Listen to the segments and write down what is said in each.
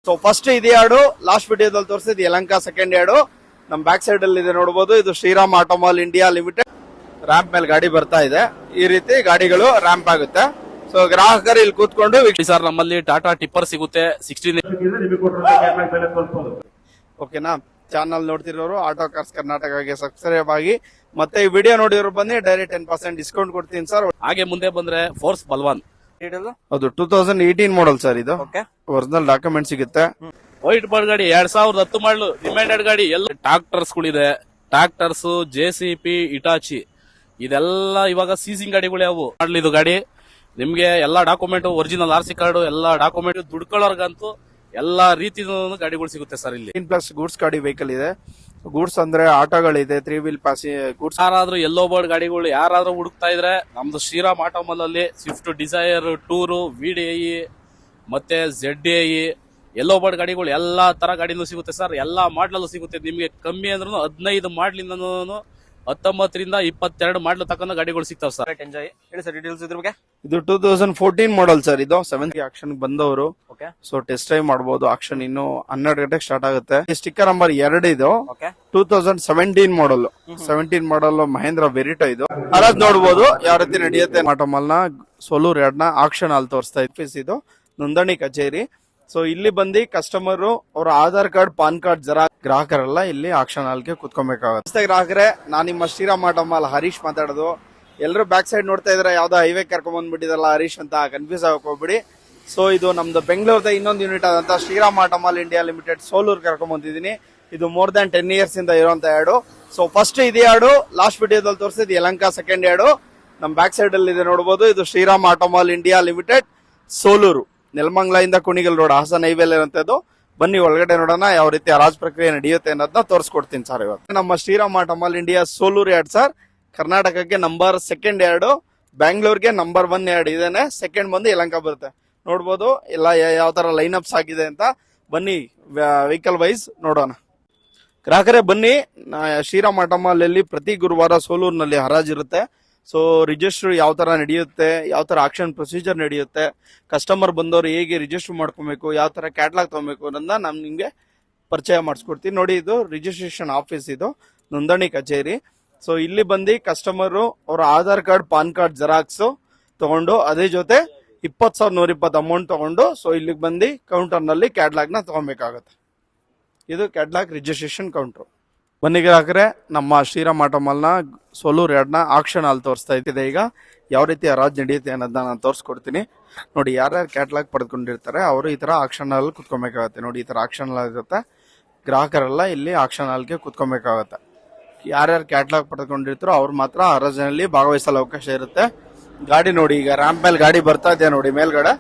So first ಇದೆ yard, last ವಿಡಿಯೋದಲ್ಲಿ ತೋರಿಸಿದ್ Yelahanka second yard. ನಮ್ ಬ್ಯಾಕ್ ಸೈಡ್ ಅಲ್ಲಿ ಇದೆ ನೋಡಬಹುದು. ಇದು Shriram Automall India limited. Ramp ಮೇಲೆ ಗಾಡಿ ಬರ್ತಾ ಇದೆ. ಈ ರೀತಿ ಗಾಡಿಗಳು ರ್ಯಾಂಪ್ ಆಗುತ್ತೆ. ಸೊ ಗ್ರಾಹಕರು ಇಲ್ಲಿ ಕೂತ್ಕೊಂಡು ಸರ್ ನಮ್ಮಲ್ಲಿ ಟಾಟಾ ಟಿಪ್ಪರ್ ಸಿಗುತ್ತೆ 16 ಓಕೆನಾ. ಚಾನಲ್ ನೋಡ್ತಿರೋರು ಆಟೋ ಕಾರ್ಸ್ ಕರ್ನಾಟಕಗೆ ಸಬ್ಸ್ಕ್ರೈಬ್ ಆಗಿ, ಮತ್ತೆ ಈ ವಿಡಿಯೋ ನೋಡಿರೋ ಬನ್ನಿ, ಡೈರೆಕ್ಟ್ 10% ಡಿಸ್ಕೌಂಟ್ ಕೊಡ್ತೀನಿ ಸರ್. ಹಾಗೆ ಮುಂದೆ ಬಂದ್ರೆ ಫೋರ್ಸ್ ಬಲ್ವಾನ್ ಅದು 2018 ಮಾಡಲ್ ಸರ್. ಇದು ಒರಿಜಿನಲ್ ಡಾಕ್ಯುಮೆಂಟ್ ಸಿಗುತ್ತೆ. ವೈಟ್ ಬೋರ್ಡ್ ಗಾಡಿ 2010 ಮಾಡಲು ರಿಮೈಂಡೆಡ್ ಗಾಡಿ. ಎಲ್ಲ ಟ್ರಾಕ್ಟರ್ಸ್ ಗಳಿದೆ, ಟ್ರಾಕ್ಟರ್ಸ್, JCP, ಇಟಾಚಿ, ಇದೆಲ್ಲ ಇವಾಗ ಸೀಸಿಂಗ್ ಗಾಡಿಗಳು ಯಾವು ಮಾಡ್ಲಿ. ಇದು ಗಾಡಿ ನಿಮ್ಗೆ ಎಲ್ಲಾ ಡಾಕ್ಯುಮೆಂಟ್, ಒರಿಜಿನಲ್ RC ಕಾರ್ಡ್, ಎಲ್ಲಾ ಡಾಕ್ಯುಮೆಂಟ್, ದುಡ್ಕೊಳ್ಳೋರ್ಗಂತೂ ಎಲ್ಲಾ ರೀತಿ ಗಾಡಿಗಳು ಸಿಗುತ್ತೆ ಸರ್ ಇಲ್ಲಿ. ಪ್ಲಸ್ ಗೂಡ್ಸ್ ಗಾಡಿ ವೆಹಿಕಲ್ ಇದೆ. ಗೂಡ್ಸ್ ಅಂದ್ರೆ ಆಟೋಗಳಿದೆ, 3 ವೀಲ್ ಪಾಸಿ ಗೂಡ್ಸ್. ಯಾರಾದ್ರೂ ಯೆಲ್ಲೋ ಬೋರ್ಡ್ ಗಾಡಿಗಳು ಯಾರಾದ್ರೂ ಹುಡುಕ್ತಾ ಇದ್ರೆ ನಮ್ದು ಶ್ರೀರಾಮ್ ಆಟೋಮಾಲ್ ಅಲ್ಲಿ ಸ್ವಿಫ್ಟ್ ಡಿಸೈರ್, ಟೂರ್, VDI ಮತ್ತೆ ZDI ಯೆಲ್ಲೋ ಬೋರ್ಡ್ ಗಾಡಿಗಳು ಎಲ್ಲಾ ತರ ಗಾಡಿನೂ ಸಿಗುತ್ತೆ ಸರ್. ಎಲ್ಲಾ ಮಾಡ್ಲಲ್ಲೂ ಸಿಗುತ್ತೆ. ನಿಮ್ಗೆ ಕಮ್ಮಿ ಅಂದ್ರೂ 15 ಮಾಡ್ಲಿಂದ 19 ರಿಂದ 22 ಮಾಡ್ಲು ತಕ್ಕಂತ ಗಾಡಿಗಳು ಸಿಗ್ತಾವ್ ಸರ್. ಎಂಜಾಯ್ ಹೇಳಿ ಸರ್ ಡೀಟೇಲ್ಸ್ ಇದ್ರ ಬಗ್ಗೆ. ಇದು 2014 ಮಾಡಲ್ ಸರ್. ಇದು 7th ಆಕ್ಷನ್ ಬಂದವರು. ಸೊ ಟೆಸ್ಟ್ ಡ್ರೈವ್ ಮಾಡಬಹುದು. ಆಕ್ಷನ್ ಇನ್ನು 12 ಗಂಟೆಗೆ ಸ್ಟಾರ್ಟ್ ಆಗುತ್ತೆ. ಸ್ಟಿಕ್ಕರ್ ನಂಬರ್ 2 ಇದು 2017 ಮಾಡಲ್. 17 ಮಾಡಲ್ ಮಹೇಂದ್ರ ವೆರಿಟೋ. ಇದು ಅದ್ ನೋಡಬಹುದು ಯಾವ ರೀತಿ ನಡೆಯುತ್ತೆ. ಆಟೋಮಾಲ್ ನ ಸೋಲೂರ್ 2 ನ ಆಕ್ಷನ್ ಅಲ್ಲಿ ತೋರಿಸ್ತಾ ಇತ್ತು. ಇದು ನೋಂದಣಿ ಕಚೇರಿ. ಸೊ ಇಲ್ಲಿ ಬಂದು ಕಸ್ಟಮರ್ ಅವರ ಆಧಾರ್ ಕಾರ್ಡ್, ಪಾನ್ ಕಾರ್ಡ್ ಜರಾ ಗ್ರಾಹಕರೆಲ್ಲ ಇಲ್ಲಿ ಆಕ್ಷನ್ ಹಾಲ್ಗೆ ಕುತ್ಕೊಬೇಕಾಗುತ್ತೆ. ಗ್ರಾಹಕರೇ, ನಾನು ನಿಮ್ಮ ಶ್ರೀರಾಮ್ ಆಟೋಮಾಲ್ ಹರೀಶ್ ಮಾತಾಡೋದು. ಎಲ್ಲರೂ ಬ್ಯಾಕ್ ಸೈಡ್ ನೋಡ್ತಾ ಇದ್ರೆ ಯಾವ್ದೋ ಹೈವೇ ಕರ್ಕೊಂಡ್ ಬಂದ್ಬಿಟ್ಟಿದಲ್ಲ ಹರೀಶ್ ಅಂತ ಕನ್ಫ್ಯೂಸ್ ಆಗಕ್ ಹೋಗ್ಬಿಡಿ. ಸೊ ಇದು ನಮ್ದು ಬೆಂಗಳೂರದ ಇನ್ನೊಂದು ಯೂನಿಟ್ ಆದಂತ Shriram Automall India limited Solur ಕರ್ಕೊಂಡ್ ಬಂದಿದ್ದೀನಿ. ಇದು ಮೋರ್ ದನ್ 10 ಇಯರ್ಸ್ ಇಂದ ಇರುವಂತ ಯಾರ್ಡು. ಸೊ ಫಸ್ಟ್ ಇದೆ ಯಾರ್ಡು, ಲಾಸ್ಟ್ ವಿಡಿಯೋದಲ್ಲಿ ತೋರಿಸಿದ್ ಯಲಹಂಕ ಸೆಕೆಂಡ್ ಯಾರ್ಡು. ನಮ್ ಬ್ಯಾಕ್ ಸೈಡ್ ಅಲ್ಲಿ ಇದೆ ನೋಡಬಹುದು. ಇದು Shriram Automall India limited Soluru, Nelamangala ಇಂದ ಕುಣಿಗಲ್ ರೋಡ್, ಹಾಸನ ಹೈವೇಲಿ ಇರುವಂತದ್ದು. ಬನ್ನಿ ಒಳಗಡೆ ನೋಡೋಣ ಯಾವ ರೀತಿ ಹರಾಜ್ ಪ್ರಕ್ರಿಯೆ ನಡೆಯುತ್ತೆ ಅನ್ನೋದನ್ನ ತೋರಿಸ್ಕೊಡ್ತೀನಿ ಸರ್. ಇವತ್ತು ನಮ್ಮ Shriram Automall India Solur yard sir. ಕರ್ನಾಟಕಕ್ಕೆ ನಂಬರ್ ಸೆಕೆಂಡ್ ಯಾರ್ಡು, ಬ್ಯಾಂಗ್ಳೂರ್ಗೆ ನಂಬರ್ 1 ಯಾರ್ಡ್ ಇದೇನೆ. ಸೆಕೆಂಡ್ ಬಂದು ಯಲಹಂಕ ಬರುತ್ತೆ. ನೋಡ್ಬೋದು ಎಲ್ಲ ಯಾವ ತರ ಲೈನ್ ಅಪ್ಸ್ ಆಗಿದೆ ಅಂತ. ಬನ್ನಿ ವೆಹಿಕಲ್ ವೈಸ್ ನೋಡೋಣ. ಗ್ರಾಹಕರೇ ಬನ್ನಿ, ಶ್ರೀರಾಮ್ ಆಟೋಮಾಲ್ ಅಲ್ಲಿ ಪ್ರತಿ ಗುರುವಾರ ಸೋಲೂರ್ನಲ್ಲಿ ಹರಾಜ್ ಇರುತ್ತೆ. ಸೊ ರಿಜಿಸ್ಟರ್ ಯಾವ ತರ ನಡೆಯುತ್ತೆ, ಯಾವ ತರ ಆಕ್ಷನ್ ಪ್ರೊಸೀಜರ್ ನಡೆಯುತ್ತೆ, ಕಸ್ಟಮರ್ ಬಂದವರು ಹೇಗೆ ರಿಜಿಸ್ಟರ್ ಮಾಡ್ಕೊಬೇಕು, ಯಾವ ತರ ಕ್ಯಾಟ್ಲಾಗ್ ತಗೋಬೇಕು ಅನ್ನೋದನ್ನ ನಾನು ನಿಮ್ಗೆ ಪರಿಚಯ ಮಾಡಿಸ್ಕೊಡ್ತೀನಿ. ನೋಡಿ, ಇದು ರಿಜಿಸ್ಟ್ರೇಷನ್ ಆಫೀಸ್, ಇದು ನೋಂದಣಿ ಕಚೇರಿ. ಸೊ ಇಲ್ಲಿ ಬಂದು ಕಸ್ಟಮರ್ ಅವರ Aadhaar card, PAN card xerox ತಗೊಂಡು, ಅದೇ ಜೊತೆ 20,120 ಅಮೌಂಟ್ ತಗೊಂಡು, ಸೊ ಇಲ್ಲಿಗೆ ಬಂದು ಕೌಂಟರ್ ನಲ್ಲಿ ಕ್ಯಾಟ್ಲಾಗ್ ನ ತಗೊಬೇಕಾಗತ್ತೆ. ಇದು ಕ್ಯಾಟ್ಲಾಗ್ ರಿಜಿಸ್ಟ್ರೇಷನ್ ಕೌಂಟರ್. ಬನ್ನಿ ಗ್ರಾಹಕರೇ, ನಮ್ಮ ಶ್ರೀರಾಮ್ ಆಟೋಮಾಲ್ ನ ಸೋಲೂರ್ 2 ನ ಆಕ್ಷನ್ ಅಲ್ಲಿ ತೋರಿಸ್ತಾ ಇದ್ದಿದೆ. ಈಗ ಯಾವ ರೀತಿ ಹರಾಜ್ ನಡೆಯುತ್ತೆ ಅನ್ನೋದನ್ನ ನಾನು ತೋರಿಸ್ಕೊಡ್ತೀನಿ. ನೋಡಿ, ಯಾರ್ಯಾರು ಕ್ಯಾಟ್ಲಾಗ್ ಪಡೆದುಕೊಂಡಿರ್ತಾರೆ ಅವರು ಈ ತರ ಆಕ್ಷನ್ ಅಲ್ಲಿ ಕುತ್ಕೊಬೇಕಾಗತ್ತೆ. ನೋಡಿ, ಈ ತರ ಆಕ್ಷನ್ ಅಲ್ಲಿ ಇರುತ್ತೆ. ಗ್ರಾಹಕರೆಲ್ಲ ಇಲ್ಲಿ ಆಕ್ಷನ್ ಹಾಲ್ಗೆ ಕುತ್ಕೊಬೇಕಾಗತ್ತೆ. ಯಾರ್ಯಾರು ಕ್ಯಾಟ್ಲಾಗ್ ಪಡೆದುಕೊಂಡಿರ್ತಾರೋ ಅವ್ರು ಮಾತ್ರ ಹರಾಜಿನಲ್ಲಿ ಭಾಗವಹಿಸಲು ಅವಕಾಶ ಇರುತ್ತೆ. ಗಾಡಿ ನೋಡಿ, ಈಗ ರ್ಯಾಂಪ್ ಮೇಲೆ ಗಾಡಿ ಬರ್ತಾ ಇದೆ. ನೋಡಿ, ಮೇಲ್ಗಡೆ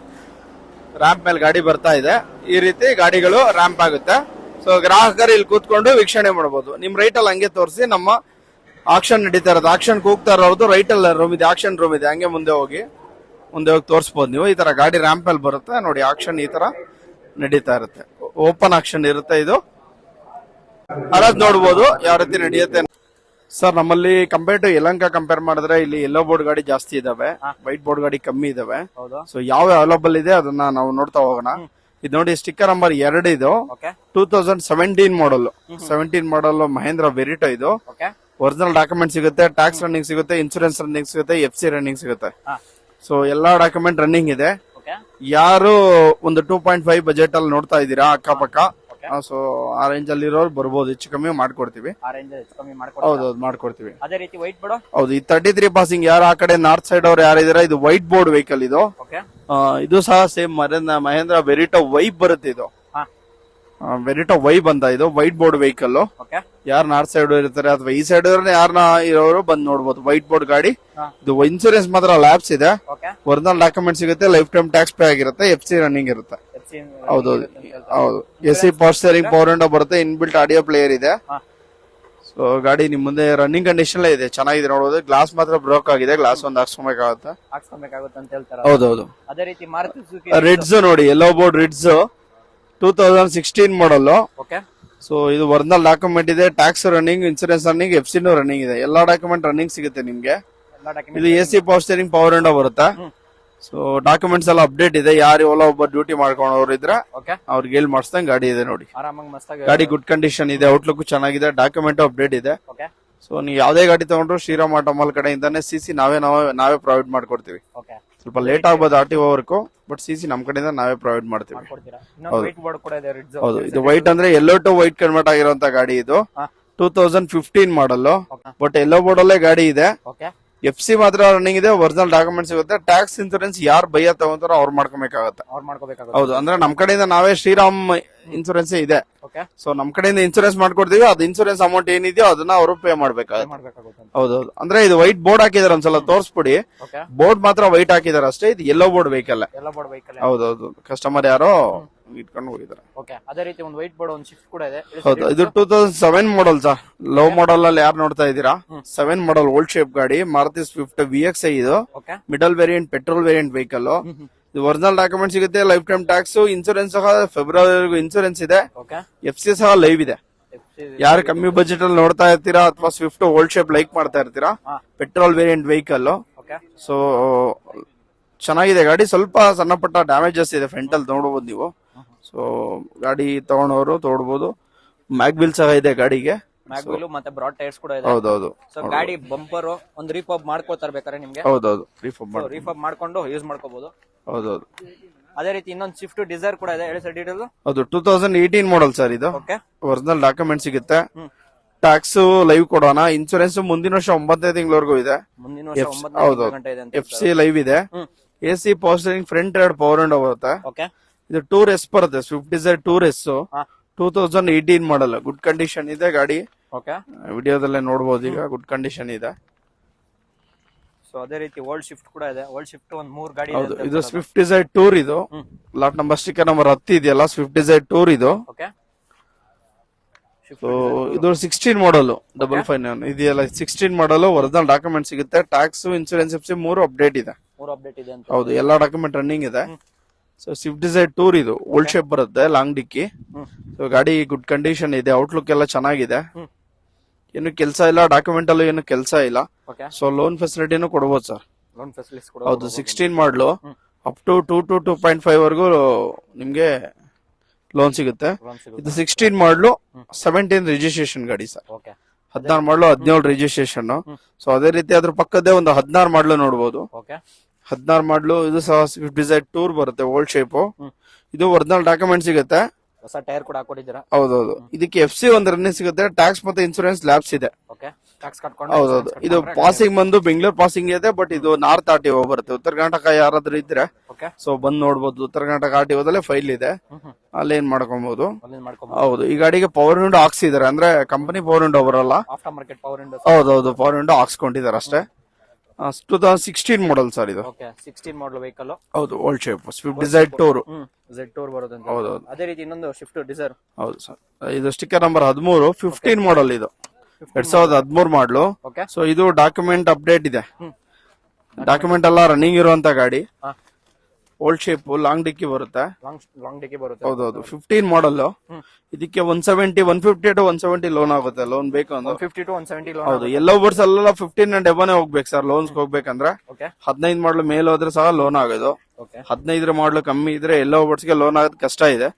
ರ್ಯಾಂಪ್ ಮೇಲೆ ಗಾಡಿ ಬರ್ತಾ ಇದೆ. ಈ ರೀತಿ ಗಾಡಿಗಳು ರ್ಯಾಂಪ್ ಆಗುತ್ತೆ. ಸೊ ಗ್ರಾಹಕರು ಇಲ್ಲಿ ಕೂತ್ಕೊಂಡು ವೀಕ್ಷಣೆ ಮಾಡಬಹುದು. ನಿಮ್ ರೈಟ್ ಅಲ್ಲಿ ಹಂಗೆ ತೋರಿಸಿ ನಮ್ಮ ಆಕ್ಷನ್ ನಡೀತಾ ಇರೋದು. ಆಕ್ಷನ್ ಕೂಗ್ತಾ ಇರೋದು ರೈಟ್ ಅಲ್ಲಿ ರೂಮ್ ಇದೆ, ಆಕ್ಷನ್ ರೂಮ್ ಇದೆ. ಹಂಗೆ ಮುಂದೆ ಹೋಗಿ ತೋರಿಸಬಹುದು ನೀವು. ಈ ತರ ಗಾಡಿ ರ್ಯಾಂಪ್ ಅಲ್ಲಿ ಬರುತ್ತೆ. ನೋಡಿ, ಆಕ್ಷನ್ ಈ ತರ ನಡೀತಾ ಇರುತ್ತೆ. ಓಪನ್ ಆಕ್ಷನ್ ಇರುತ್ತೆ. ಇದು ಅದ್ ನೋಡಬಹುದು ಯಾವ ರೀತಿ ನಡೆಯುತ್ತೆ ಸರ್. ನಮ್ಮಲ್ಲಿ ಕಂಪೇರ್ ಟು ಯಲಹಂಕ ಕಂಪೇರ್ ಮಾಡಿದ್ರೆ ಇಲ್ಲಿ ಯೆಲ್ಲೋ ಬೋರ್ಡ್ ಗಾಡಿ ಜಾಸ್ತಿ ಇದಾವೆ, ವೈಟ್ ಬೋರ್ಡ್ ಗಾಡಿ ಕಮ್ಮಿ ಇದಾವೆ. ಸೊ ಯಾವ ಅವೈಲಬಲ್ ಇದೆ ಅದನ್ನ ನಾವು ನೋಡ್ತಾ ಹೋಗೋಣ. ಇದು ನೋಡಿ, ಸ್ಟಿಕ್ಕರ್ ನಂಬರ್ 2 ಇದು 2017 ಮಾಡಲ್. 17 ಮಾಡಲ್ ಮಹೇಂದ್ರ ವೆರಿಟೋ. ಇದು ಒರಿಜಿನಲ್ ಡಾಕ್ಯುಮೆಂಟ್ ಸಿಗುತ್ತೆ, ಟ್ಯಾಕ್ಸ್ ರನ್ನಿಂಗ್ ಸಿಗುತ್ತೆ, ಇನ್ಸೂರೆನ್ಸ್ ರನ್ನಿಂಗ್ ಸಿಗುತ್ತೆ, FC ರನ್ನಿಂಗ್ ಸಿಗುತ್ತೆ. ಸೊ ಎಲ್ಲಾ ಡಾಕ್ಯುಮೆಂಟ್ ರನ್ನಿಂಗ್ ಇದೆ. ಯಾರು ಒಂದು 2.5 ಬಜೆಟ್ ಅಲ್ಲಿ ನೋಡ್ತಾ ಇದ್ದೀರಾ ಅಕ್ಕಪಕ್ಕ, ಸೊ ಆ ರೇಂಜ್ ಅಲ್ಲಿ ಇರೋರು ಬರ್ಬೋದು. ಹೆಚ್ಚು ಕಮ್ಮಿ ಮಾಡ್ಕೊಡ್ತೀವಿ. ಹೌದೌದು, ಮಾಡ್ಕೊಡ್ತೀವಿ. ಅದೇ ರೀತಿ ವೈಟ್ ಬೋರ್ಡ್. ಹೌದು, ಈ 33 ಪಾಸಿಂಗ್ ಯಾರು ಆ ಕಡೆ ನಾರ್ತ್ ಸೈಡ್ ಅವ್ರು ಯಾರಿದಾರೆ, ಇದು ವೈಟ್ ಬೋರ್ಡ್ ವೆಹಿಕಲ್. ಇದು ಸಹ ಸೇಮ್ ಮಹೇಂದ್ರ ವೆರಿಟೋ ವೈಬ್ ಬರುತ್ತೆ. ಇದು ವೆರಿಟೋ ವೈಬ್ ಅಂತ. ಇದು ವೈಟ್ ಬೋರ್ಡ್ ವೆಹಿಕಲ್. ಯಾರು ನಾರ್ತ್ ಸೈಡ್ ಇರ್ತಾರೆ ಅಥವಾ ಈ ಸೈಡ್ ಯಾರನ್ನ ಇರೋರು ಬಂದ್ ನೋಡ್ಬೋದು. ವೈಟ್ ಬೋರ್ಡ್ ಗಾಡಿ. ಇದು ಇನ್ಸೂರೆನ್ಸ್ ಮಾತ್ರ ಲ್ಯಾಬ್ಸ್ ಇದೆ. ಒರಿಜಿನಲ್ ಡಾಕ್ಯುಮೆಂಟ್ ಸಿಗುತ್ತೆ, ಲೈಫ್ ಟೈಮ್ ಟ್ಯಾಕ್ಸ್ ಪೇ ಆಗಿರುತ್ತೆ, FC ರನ್ನಿಂಗ್ ಇರುತ್ತೆ. ಹೌದೌದು, ಹೌದು. AC power steering, power window ಬರುತ್ತೆ, ಇನ್ಬಿಲ್ಟ್ ಆಡಿಯೋ ಪ್ಲೇಯರ್ ಇದೆ. ಸೊ ಗಾಡಿ ನಿಮ್ ಮುಂದೆ ರನ್ನಿಂಗ್ ಕಂಡೀಷನ್ ಇದೆ, ಚೆನ್ನಾಗಿದೆ ನೋಡಬಹುದು. ಗ್ಲಾಸ್ ಮಾತ್ರ ಬ್ರೋಕ್ ಆಗಿದೆ, ಗ್ಲಾಸ್ ಒಂದು ಹಾಕ್ಸ್ಕೊಬೇಕಾಗುತ್ತೆ ಅಂತ ಹೇಳ್ತಾರೆ. ಹೌದೌದು. ಅದೇ ರೀತಿ ಮಾರುತಿ ಸುಜುಕಿ ರಿಡ್ಸ್ ನೋಡಿ, ಯೆಲ್ಲೋ ಬೋರ್ಡ್ ರಿಡ್ಸ್ 2016 ಮಾಡಲ್. ಸೊ ಇದು ಒರಿಜಿನಲ್ ಡಾಕ್ಯುಮೆಂಟ್ ಇದೆ, tax running, insurance running, FC running ಇದೆ. ಎಲ್ಲಾ ಡಾಕ್ಯುಮೆಂಟ್ ರನ್ನಿಂಗ್ ಸಿಗುತ್ತೆ ನಿಮ್ಗೆ. ಇದು AC power steering, power window ಬರುತ್ತೆ. ಸೊ ಡಾಕ್ಯುಮೆಂಟ್ಸ್ ಎಲ್ಲ ಅಪ್ಡೇಟ್ ಇದೆ. ಯಾರು ಓಲಾ ಒಬ್ಬ ಡ್ಯೂಟಿ ಮಾಡ್ಕೊಂಡವ್ರು ಇದ್ರೆ ಓಕೆ ಅವ್ರಿಗೆ ಹೇಳಿ ಮಾಡಿಸ್ದಂಗ್ ಗಾಡಿ ಇದೆ ನೋಡಿ. ಆರಾಮಾಗಿ ಮಸ್ತಾಗಿ ಗಾಡಿ ಗುಡ್ ಕಂಡೀಷನ್ ಇದೆ, ಔಟ್ಲುಕ್ ಚೆನ್ನಾಗಿದೆ, ಡಾಕ್ಯುಮೆಂಟ್ ಅಪ್ಡೇಟ್ ಇದೆ. ಓಕೆ ಸೊ ನೀವು ಯಾವ್ದೇ ಗಾಡಿ ತಗೊಂಡ್ರು ಶ್ರೀರಾಮ್ ಆಟೋಮಾಲ್ ಕಡೆಯಿಂದಾನೆ ಸಿಸಿ ನಾವೇ ಪ್ರೊವೈಡ್ ಮಾಡ್ಕೊಡ್ತೀವಿ. ಓಕೆ ಸ್ವಲ್ಪ ಲೇಟ್ ಆಗ್ಬೋದು ಆರ್ಟಿಒ ವರ್ಕು, ಬಟ್ ಸಿಸಿ ನಮ್ ಕಡೆಯಿಂದ ನಾವೇ ಪ್ರೊವೈಡ್ ಮಾಡ್ತೀವಿ. ಮಾಡ್ಕೊಡ್ತೀರಾ. ಇನ್ನೊಂದು ವೈಟ್ ಬೋರ್ಡ್ ಕೂಡ ಇದೆ ರಿಡ್ಜ್. ಹೌದು, ಇದು ವೈಟ್ ಅಂದ್ರೆ ಎಲ್ಲೋ ಟು ವೈಟ್ ಕನ್ವರ್ಟ್ ಆಗಿರುವಂತ ಗಾಡಿ ಇದು. 2015 ಮಾಡಲ್, ಬಟ್ ಎಲ್ಲೋ ಬೋರ್ಡ್ ಅಲ್ಲೇ ಗಾಡಿ ಇದೆ. ಓಕೆ FC ಮಾತ್ರ ರನ್ನಿಂಗ್ ಇದೆ, ಒರಿಜಿನಲ್ ಡಾಕ್ಯುಮೆಂಟ್ಸ್ ಸಿಗುತ್ತೆ. ಟ್ಯಾಕ್ಸ್ ಇನ್ಸೂರೆನ್ಸ್ ಯಾರು ಬೈಯ ತಗೊಂತಾರೋ ಅವ್ರು ಮಾಡ್ಕೊಬೇಕಾಗತ್ತೆ. ಅವ್ರು ಮಾಡ್ಕೋಬೇಕಾಗುತ್ತೆ. ಹೌದು, ಅಂದ್ರೆ ನಮ್ ಕಡೆಯಿಂದ ನಾವೇ ಶ್ರೀರಾಮ್ ಇನ್ಸೂರೆನ್ಸ್ ಇದೆ. ಓಕೆ ಸೊ ನಮ್ ಕಡೆಯಿಂದ ಇನ್ಸೂರೆನ್ಸ್ ಮಾಡ್ಕೊಡ್ತೀವಿ. ಅದು ಇನ್ಸೂರೆನ್ಸ್ ಅಮೌಂಟ್ ಏನಿದೆಯೋ ಅದನ್ನ ಅವರು ಪೇ ಮಾಡ್ಬೇಕಾಗುತ್ತೆ. ಮಾಡ್ಬೇಕಾಗುತ್ತೆ. ಹೌದೌದು, ಅಂದ್ರೆ ಇದು ವೈಟ್ ಬೋರ್ಡ್ ಹಾಕಿದಾರೆ, ಒಂದ್ಸಲ ತೋರಿಸ್ಬಿಡಿ. ಓಕೆ ಬೋರ್ಡ್ ಮಾತ್ರ ವೈಟ್ ಹಾಕಿದಾರೆ ಅಷ್ಟೇ, ಇದು ಎಲ್ಲೋ ಬೋರ್ಡ್ ವೆಹಿಕಲ್. ಎಲ್ಲ ಬೋರ್ಡ್ ವೆಹಿಕಲ್. ಹೌದೌದು, ಕಸ್ಟಮರ್ ಯಾರೋ ಇಟ್ಕೊಂಡು ಹೋಗಿದ್ದಾರೆ. ಓಕೆ ಅದೇ ರೀತಿ ಒಂದು ವೈಟ್ ಬೋರ್ಡ್ ಒಂದು ಶಿಫ್ಟ್ ಕೂಡ ಇದೆ. ಹೌದು, ಇದು 2007 ಮಾಡಲ್ ಸರ್. ಲೋ ಮಾಡಲ್ ಅಲ್ಲಿ ಯಾರು ನೋಡ್ತಾ ಇದ್ದೀರಾ? 7 ಮಾಡಲ್ ಓಲ್ಡ್ ಶೇಪ್ ಗಾಡಿ, ಮಾರುತಿ ಸ್ವಿಫ್ಟ್ VXi ಇದು. Okay middle variant petrol variant vehicle. ಇದು ಒರಿಜಿನಲ್ ಡಾಕ್ಯುಮೆಂಟ್ ಸಿಗುತ್ತೆ, ಲೈಫ್ ಟೈಮ್ ಟ್ಯಾಕ್ಸ್, ಇನ್ಸೂರೆನ್ಸ್ ಸಹ ಫೆಬ್ರವರಿವರೆಗೂ ಇನ್ಸೂರೆನ್ಸ್ ಇದೆ. ಓಕೆ FC ಸಹ ಲೈವ್ ಇದೆ. ಯಾರು ಕಮ್ಮಿ ಬಜೆಟ್ ಅಲ್ಲಿ ನೋಡ್ತಾ ಇರ್ತೀರಾ ಅಥವಾ ಸ್ವಿಫ್ಟ್ ಓಲ್ಡ್ ಶೇಪ್ ಲೈಕ್ ಮಾಡ್ತಾ ಇರ್ತೀರಾ, petrol variant vehicle. Okay so ಚೆನ್ನಾಗಿದೆ ಗಾಡಿ. ಸ್ವಲ್ಪ ಸಣ್ಣ ಪಟ್ಟ ಡ್ಯಾಮೇಜಸ್ ಇದೆ ಫ್ರಂಟ್ ಅಲ್ಲಿ ನೋಡಬಹುದು ನೀವು. ಸೊ ಗಾಡಿ ತಗೊಂಡವರು ತೋಡ್ಬೋದು. ಮ್ಯಾಗ್ವಿಲ್ ಸಹ ಇದೆ ಗಾಡಿಗೆ. ಮ್ಯಾಗ್ವಿಲ್ ಮತ್ತೆ ಬ್ರಾಡ್ ಟೈರ್ಸ್ ಕೂಡ ಇದೆ. ಹೌದೌದು. ಸೊ ಗಾಡಿ ಬಂಪರ್ ಒಂದು ರೀಫಾಬ್ ಮಾಡ್ಕೋತಾರೆ ಬೇಕಾದ್ರೆ ನಿಮ್ಗೆ. ಹೌದೌದು, ರೀಫಾಬ್ ಮಾಡಿ. ರೀಫಾಬ್ ಮಾಡ್ಕೊಂಡು ಯೂಸ್ ಮಾಡ್ಕೋಬಹುದು. ಹೌದೌದು. ಅದೇ ರೀತಿ ಇನ್ನೊಂದು ಸ್ವಿಫ್ಟ್ ಡಿಸೈರ್ ಕೂಡ ಇದೆ. ಹೇಳಿ ಸರ್ ಡೀಟೇಲ್. ಹೌದು, 2018 ಮಾಡಲ್ ಸರ್ ಇದು. ಓಕೆ ಒರಿಜಿನಲ್ ಡಾಕ್ಯುಮೆಂಟ್ ಸಿಗುತ್ತೆ. ಟ್ಯಾಕ್ಸ್ ಲೈವ್ ಕೊಡೋಣ. ಇನ್ಸೂರೆನ್ಸ್ ಮುಂದಿನ ವರ್ಷ 9ನೇ ತಿಂಗಳವರೆಗೂ ಇದೆ. ಮುಂದಿನ ವರ್ಷ 9 ಹೌದೌದು, ಗಂಟೆ ಇದೆ ಅಂತ. FC ಲೈವ್ ಇದೆ. AC power steering, front 2 power window ಬರುತ್ತೆ. ಓಕೆ ಇದು ಟೂರ್ ಎಸ್ ಬರುತ್ತೆ, ಸ್ವಿಫ್ಟ್ ಡಿಸೈರ್ ಟೂರ್ ಎಸ್. ಹಾ 2018 ಮಾಡಲ್, ಗುಡ್ ಕಂಡೀಷನ್ ಇದೆ ಗಾಡಿ. ಓಕೆ ವಿಡಿಯೋದಲ್ಲೇ ನೋಡಬಹುದು, ಈಗ ಗುಡ್ ಕಂಡೀಷನ್ ಇದೆ. ಸೊ ಅದೇ ರೀತಿ ಓಲ್ಡ್ ಶಿಫ್ಟ್ ಕೂಡ ಇದೆ. ಓಲ್ಡ್ ಶಿಫ್ಟ್ ಒಂದು 3 ಗಾಡಿ ಹೌದು, ಇದೆ. ಇದು ಸ್ವಿಫ್ಟ್ ಡಿಸೈರ್ ಟೂರ್. ಇದು ಲಾಟ್ ನಂಬರ್ ಸ್ಟಿಕ್ಕರ್ ನಂಬರ್ 10 ಇದೆಯಲ್ಲ, ಸ್ವಿಫ್ಟ್ ಡಿಸೈರ್ ಟೂರ್ ಇದು. ಓಕೆ ಸೊ ಇದು 16 ಮಾಡಲ್ 559 ಇದೆಯಲ್ಲ, 16 ಮಾಡಲ್. ಒರಿಜಿನಲ್ ಡಾಕ್ಯುಮೆಂಟ್ ಸಿಗುತ್ತೆ. ಟ್ಯಾಕ್ಸ್, ಇನ್ಸೂರೆನ್ಸ್, FC 3 ಅಪ್ಡೇಟ್ ಇದೆ. 3 ಅಪ್ಡೇಟ್ ಇದೆ ಅಂತ. ಹೌದು, ಎಲ್ಲಾ ಡಾಕ್ಯುಮೆಂಟ್ ರನ್ನಿಂಗ್ ಇದೆ. ಸೊ ಸ್ವಿಫ್ಟ್ ಡಿಸೈರ್ ಟೂರ್ ಇದು ಓಲ್ಡ್ ಶೇಪ್ ಬರುತ್ತೆ, ಲಾಂಗ್ ಡಿಕ್ಕಿ. ಸೊ ಗಾಡಿ ಗುಡ್ ಕಂಡೀಷನ್ ಇದೆ, ಔಟ್ಲುಕ್ ಎಲ್ಲ ಚೆನ್ನಾಗಿದೆ. ಏನು ಕೆಲಸ ಇಲ್ಲ, ಡಾಕ್ಯುಮೆಂಟ್ ಅಲ್ಲೂ ಏನು ಕೆಲಸ ಇಲ್ಲ. ಓಕೆ ಸೊ ಲೋನ್ ಫೆಸಿಲಿಟಿನೂ ಕೊಡಬಹುದು ಸರ್. ಲೋನ್ ಫೆಸಿಲಿಟೀಸ್ ಕೂಡ. ಹೌದು, 16 ಮಾಡಲು ಅಪ್ ಟು 2 to 2.5 ವರೆಗೂ ನಿಮ್ಗೆ ಲೋನ್ ಸಿಗುತ್ತೆ. ಲೋನ್ ಸಿಗುತ್ತೆ. ಇದು 16 ಮಾಡಲು 17 ರಿಜಿಸ್ಟ್ರೇಷನ್ ಗಾಡಿ ಸರ್. ಓಕೆ 16 ಮಾಡಲು 17 ರಿಜಿಸ್ಟ್ರೇಷನ್. ಸೊ ಅದೇ ರೀತಿ ಅದ್ರ ಪಕ್ಕದೇ ಒಂದು 16 ಮಾಡಲು ನೋಡಬಹುದು. ಓಕೆ 16 ಮಾಡಲು ಇದು ಸಹ ಸ್ವಿಫ್ಟ್ ಡಿಸೈರ್ ಟೂರ್ ಬರುತ್ತೆ, ಓಲ್ಡ್ ಶೇಪ್. ಇದು ಒರಿಜಿನಲ್ ಡಾಕ್ಯುಮೆಂಟ್ ಸಿಗುತ್ತೆ. ಹೊಸ ಟೈರ್ ಕೂಡ ಹಾಕೊಂಡಿದ್ದೀರಾ. ಹೌದೌದು, ಇದಕ್ಕೆ FC ಒಂದು ರನ್ನಿಂಗ್ ಸಿಗುತ್ತೆ. ಟ್ಯಾಕ್ಸ್ ಮತ್ತೆ ಇನ್ಸೂರೆನ್ಸ್ ಲ್ಯಾಬ್ಸ್ ಇದೆ. ಓಕೆ ಟ್ಯಾಕ್ಸ್ ಕಟ್ಕೊಂಡು. ಹೌದೌದು, ಇದು ಪಾಸಿಂಗ್ ಬಂದು ಬೆಂಗಳೂರು ಪಾಸಿಂಗ್ ಇದೆ, ಬಟ್ ಇದು ನಾರ್ತ್ RTO ಬರುತ್ತೆ. ಉತ್ತರ ಕರ್ನಾಟಕ ಯಾರಾದ್ರೂ ಇದ್ರೆ ಓಕೆ ಸೊ ಬಂದ್ ನೋಡ್ಬೋದು. ಉತ್ತರ ಕರ್ನಾಟಕ RTOದಲ್ಲೇ ಫೈಲ್ ಇದೆ, ಅಲ್ಲಿ ಏನ್ ಮಾಡ್ಕೊಬಹುದು. ಅಲ್ಲಿಂದ ಮಾಡ್ಕೊಂಡು. ಹೌದು, ಈ ಗಾಡಿಗೆ ಪವರ್ ವಿಂಡೋ ಹಾಕ್ಸಿದಾರೆ, ಅಂದ್ರೆ ಕಂಪನಿ ಪವರ್ ವಿಂಡೋ ಬರಲ್ಲ. After market power window. ಹೌದೌದು, ಪವರ್ ವಿಂಡೋ ಹಾಕ್ಸ್ಕೊಂಡಿದ್ದಾರೆ ಅಷ್ಟೇ. 2016 ಮಾಡಲ್ ಸರ್ ಇದು. Okay 16 model vehicle. ಹೌದು, old shape Swift Dzire tour. Z tour ಬರುತ್ತೆ ಅಂತ. ಹೌದೌದು. ಅದೇ ರೀತಿ ಇನ್ನೊಂದು ಶಿಫ್ಟ್ ಡಿಸೈರ್. ಹೌದು ಸರ್, ಇದು ಸ್ಟಿಕ್ಕರ್ ನಂಬರ್ 13, 15 ಮಾಡಲ್ ಇದು. 2013 ಮಾಡಲು. ಓಕೆ ಸೊ ಇದು ಡಾಕ್ಯುಮೆಂಟ್ ಅಪ್ಡೇಟ್ ಇದೆ. ಡಾಕ್ಯುಮೆಂಟ್ ಎಲ್ಲ ರನ್ನಿಂಗ್ ಇರುವಂತ ಗಾಡಿ. ಓಲ್ಡ್ ಶೇಪ್, ಲಾಂಗ್ ಡಿಕ್ಕಿ ಬರುತ್ತೆ. ಲಾಂಗ್ ಡಿಕ್ಕಿ ಬರುತ್ತೆ. ಹೌದೌದು, 15 ಮಾಡಲ್. ಇದಕ್ಕೆ 170, 150 to 170 ಲೋನ್ ಆಗುತ್ತೆ. ಲೋನ್ ಬೇಕು ಅಂದ್ರೆ 150 to 170 ಲೋನ್. ಹೌದು, ಎಲ್ಲೋ ಬರ್ಸ್ ಅಲ್ಲೆಲ್ಲ 15 and above ಹೋಗ್ಬೇಕು ಸರ್ ಲೋನ್ಸ್ ಹೋಗ್ಬೇಕಂದ್ರೆ. ಓಕೆ 15 ಮಾಡಲು ಮೇಲೆ ಹೋದ್ರೆ ಸಹ ಲೋನ್ ಆಗೋದು. ಓಕೆ 15 ಮಾಡಲು ಕಮ್ಮಿ ಇದ್ರೆ ಎಲ್ಲೋ ಬರ್ಸ್ಗೆ ಲೋನ್ ಆಗೋದು ಕಷ್ಟ ಇದೆ.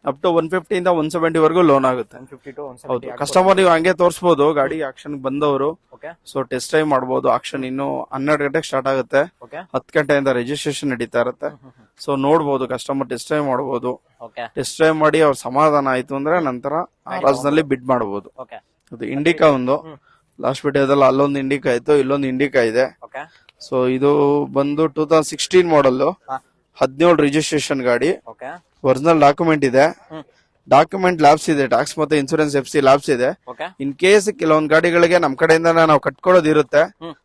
ಅಪ್ ಟು 150 ಇಂದ 170 ವರೆಗೂ ಲೋನ್ ಆಗುತ್ತೆ. 150 to 170. ಹೌದು, ಕಸ್ಟಮರ್ ನೀವು ಹಂಗೆ ತೋರಿಸಬಹುದು. ಗಾಡಿ ಆಕ್ಷನ್ ಬಂದವರು ಓಕೆ ಸೊ ಟೆಸ್ಟ್ ಡ್ರೈವ್ ಮಾಡಬಹುದು. ಆಕ್ಷನ್ ಇನ್ನು 12 ಗಂಟೆಗೆ ಸ್ಟಾರ್ಟ್ ಆಗುತ್ತೆ. ಓಕೆ 10 ಗಂಟೆಯಿಂದ ರಿಜಿಸ್ಟ್ರೇಷನ್ ನಡೀತಾ ಇರುತ್ತೆ. ಸೊ ನೋಡಬಹುದು, ಕಸ್ಟಮರ್ ಟೆಸ್ಟ್ ಡ್ರೈವ್ ಮಾಡಬಹುದು. ಓಕೆ ಟೆಸ್ಟ್ ಡ್ರೈವ್ ಮಾಡಿ ಅವ್ರ ಸಮಾಧಾನ ಆಯ್ತು ಅಂದ್ರೆ ನಂತರ ನಲ್ಲಿ ಬಿಡ್ ಮಾಡಬಹುದು. ಓಕೆ ಅದು ಇಂಡಿಕಾ ಒಂದು ಲಾಸ್ಟ್ ವಿಡಿಯೋದಲ್ಲಿ ಅಲ್ಲೊಂದು ಇಂಡಿಕಾ ಇತ್ತು, ಇಲ್ಲೊಂದು ಇಂಡಿಕಾ ಇದೆ. ಓಕೆ ಸೊ ಇದು ಬಂದು 2016 ಮಾಡಲ್, 17 ರಿಜಿಸ್ಟ್ರೇಷನ್ ಗಾಡಿ. ಓಕೆ ಒರಿಜಿನಲ್ ಡಾಕ್ಯುಮೆಂಟ್ ಇದೆ. ಡಾಕ್ಯುಮೆಂಟ್ ಲ್ಯಾಬ್ಸ್ ಇದೆ, ಟ್ಯಾಕ್ಸ್ ಮತ್ತೆ ಇನ್ಸೂರೆನ್ಸ್ FC ಲ್ಯಾಬ್ಸ್ ಇದೆ. ಓಕೆ ಇನ್ ಕೇಸ್ ಕೆಲವೊಂದ್ ಗಾಡಿಗಳಿಗೆ ನಮ್ ಕಡೆಯಿಂದ ನಾವು ಕಟ್ಕೊಡೋದು ಇರುತ್ತೆ.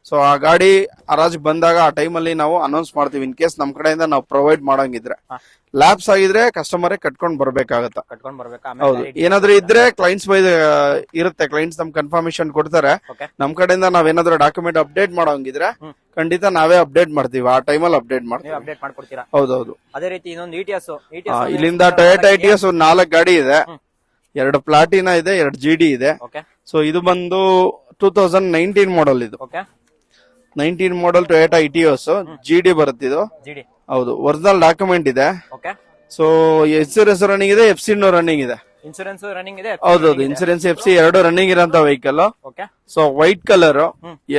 ಸೊ ಆ ಗಾಡಿ ಹರಾಜ್ ಬಂದಾಗ ಆ ಟೈಮ್ ಅಲ್ಲಿ ನಾವು ಅನೌನ್ಸ್ ಮಾಡ್ತೀವಿ. ಇನ್ ಕೇಸ್ ನಮ್ ಕಡೆಯಿಂದ ನಾವು ಪ್ರೊವೈಡ್ ಮಾಡಂಗಿದ್ರೆ, ಲ್ಯಾಬ್ಸ್ ಆಗಿದ್ರೆ ಕಸ್ಟಮರೇ ಕಟ್ಕೊಂಡ್ ಬರ್ಬೇಕಾಗತ್ತ. ಕಟ್ಕೊಂಡ್ ಬರ್ಬೇಕಾ? ಹೌದು, ಏನಾದ್ರೂ ಇದ್ರೆ ಕ್ಲೈಂಟ್ಸ್ ಬೈ ಇರುತ್ತೆ. ಕ್ಲೈಂಟ್ಸ್ ನಮ್ ಕನ್ಫರ್ಮೇಶನ್ ಕೊಡ್ತಾರೆ. ಓಕೆ ನಮ್ ಕಡೆಯಿಂದ ನಾವೇನಾದ್ರೂ ಡಾಕ್ಯುಮೆಂಟ್ ಅಪ್ಡೇಟ್ ಮಾಡೋಂಗಿದ್ರೆ ಖಂಡಿತ ನಾವೇ ಅಪ್ಡೇಟ್ ಮಾಡ್ತೀವಿ. ಆ ಟೈಮಲ್ಲಿ ಅಪ್ಡೇಟ್ ನೀವು ಮಾಡ್ತೀವಿ. ಅಪ್ಡೇಟ್ ಮಾಡ್ಕೊಡ್ತೀರಾ? ಹೌದು. ಅದೇ ರೀತಿ ಇನ್ನೊಂದು ETS. ಇಲ್ಲಿಂದ ಟೊಯೋಟಾ ITS ಒಂದು 4 ಗಾಡಿ ಇದೆ. 2 ಪ್ಲಾಟಿನಾ ಇದೆ, 2 GD ಇದೆ. ಓಕೆ ಸೊ ಇದು ಬಂದು 2019 ಮಾಡಲ್ ಇದು. Okay 19 model Toyota Etios GD ಬರುತ್ತೆ ಇದು. GD. ಹೌದು, ಒರಿಜಿನಲ್ ಡಾಕ್ಯುಮೆಂಟ್ ಇದೆ. ಓಕೆ. ಸೊ ಎಸ್ ರನ್ನಿಂಗ್ ಇದೆ, FC ರನ್ನಿಂಗ್ ಇದೆ. ಇನ್ಶೂರೆನ್ಸ್ ರನ್ನಿಂಗ್ ಇದೆ. ಹೌದೌದು, ಇನ್ಸೂರೆನ್ಸ್ FC ಎರಡು ರನ್ನಿಂಗ್ ಇರೋಂತ vehicle. Okay. So white colour,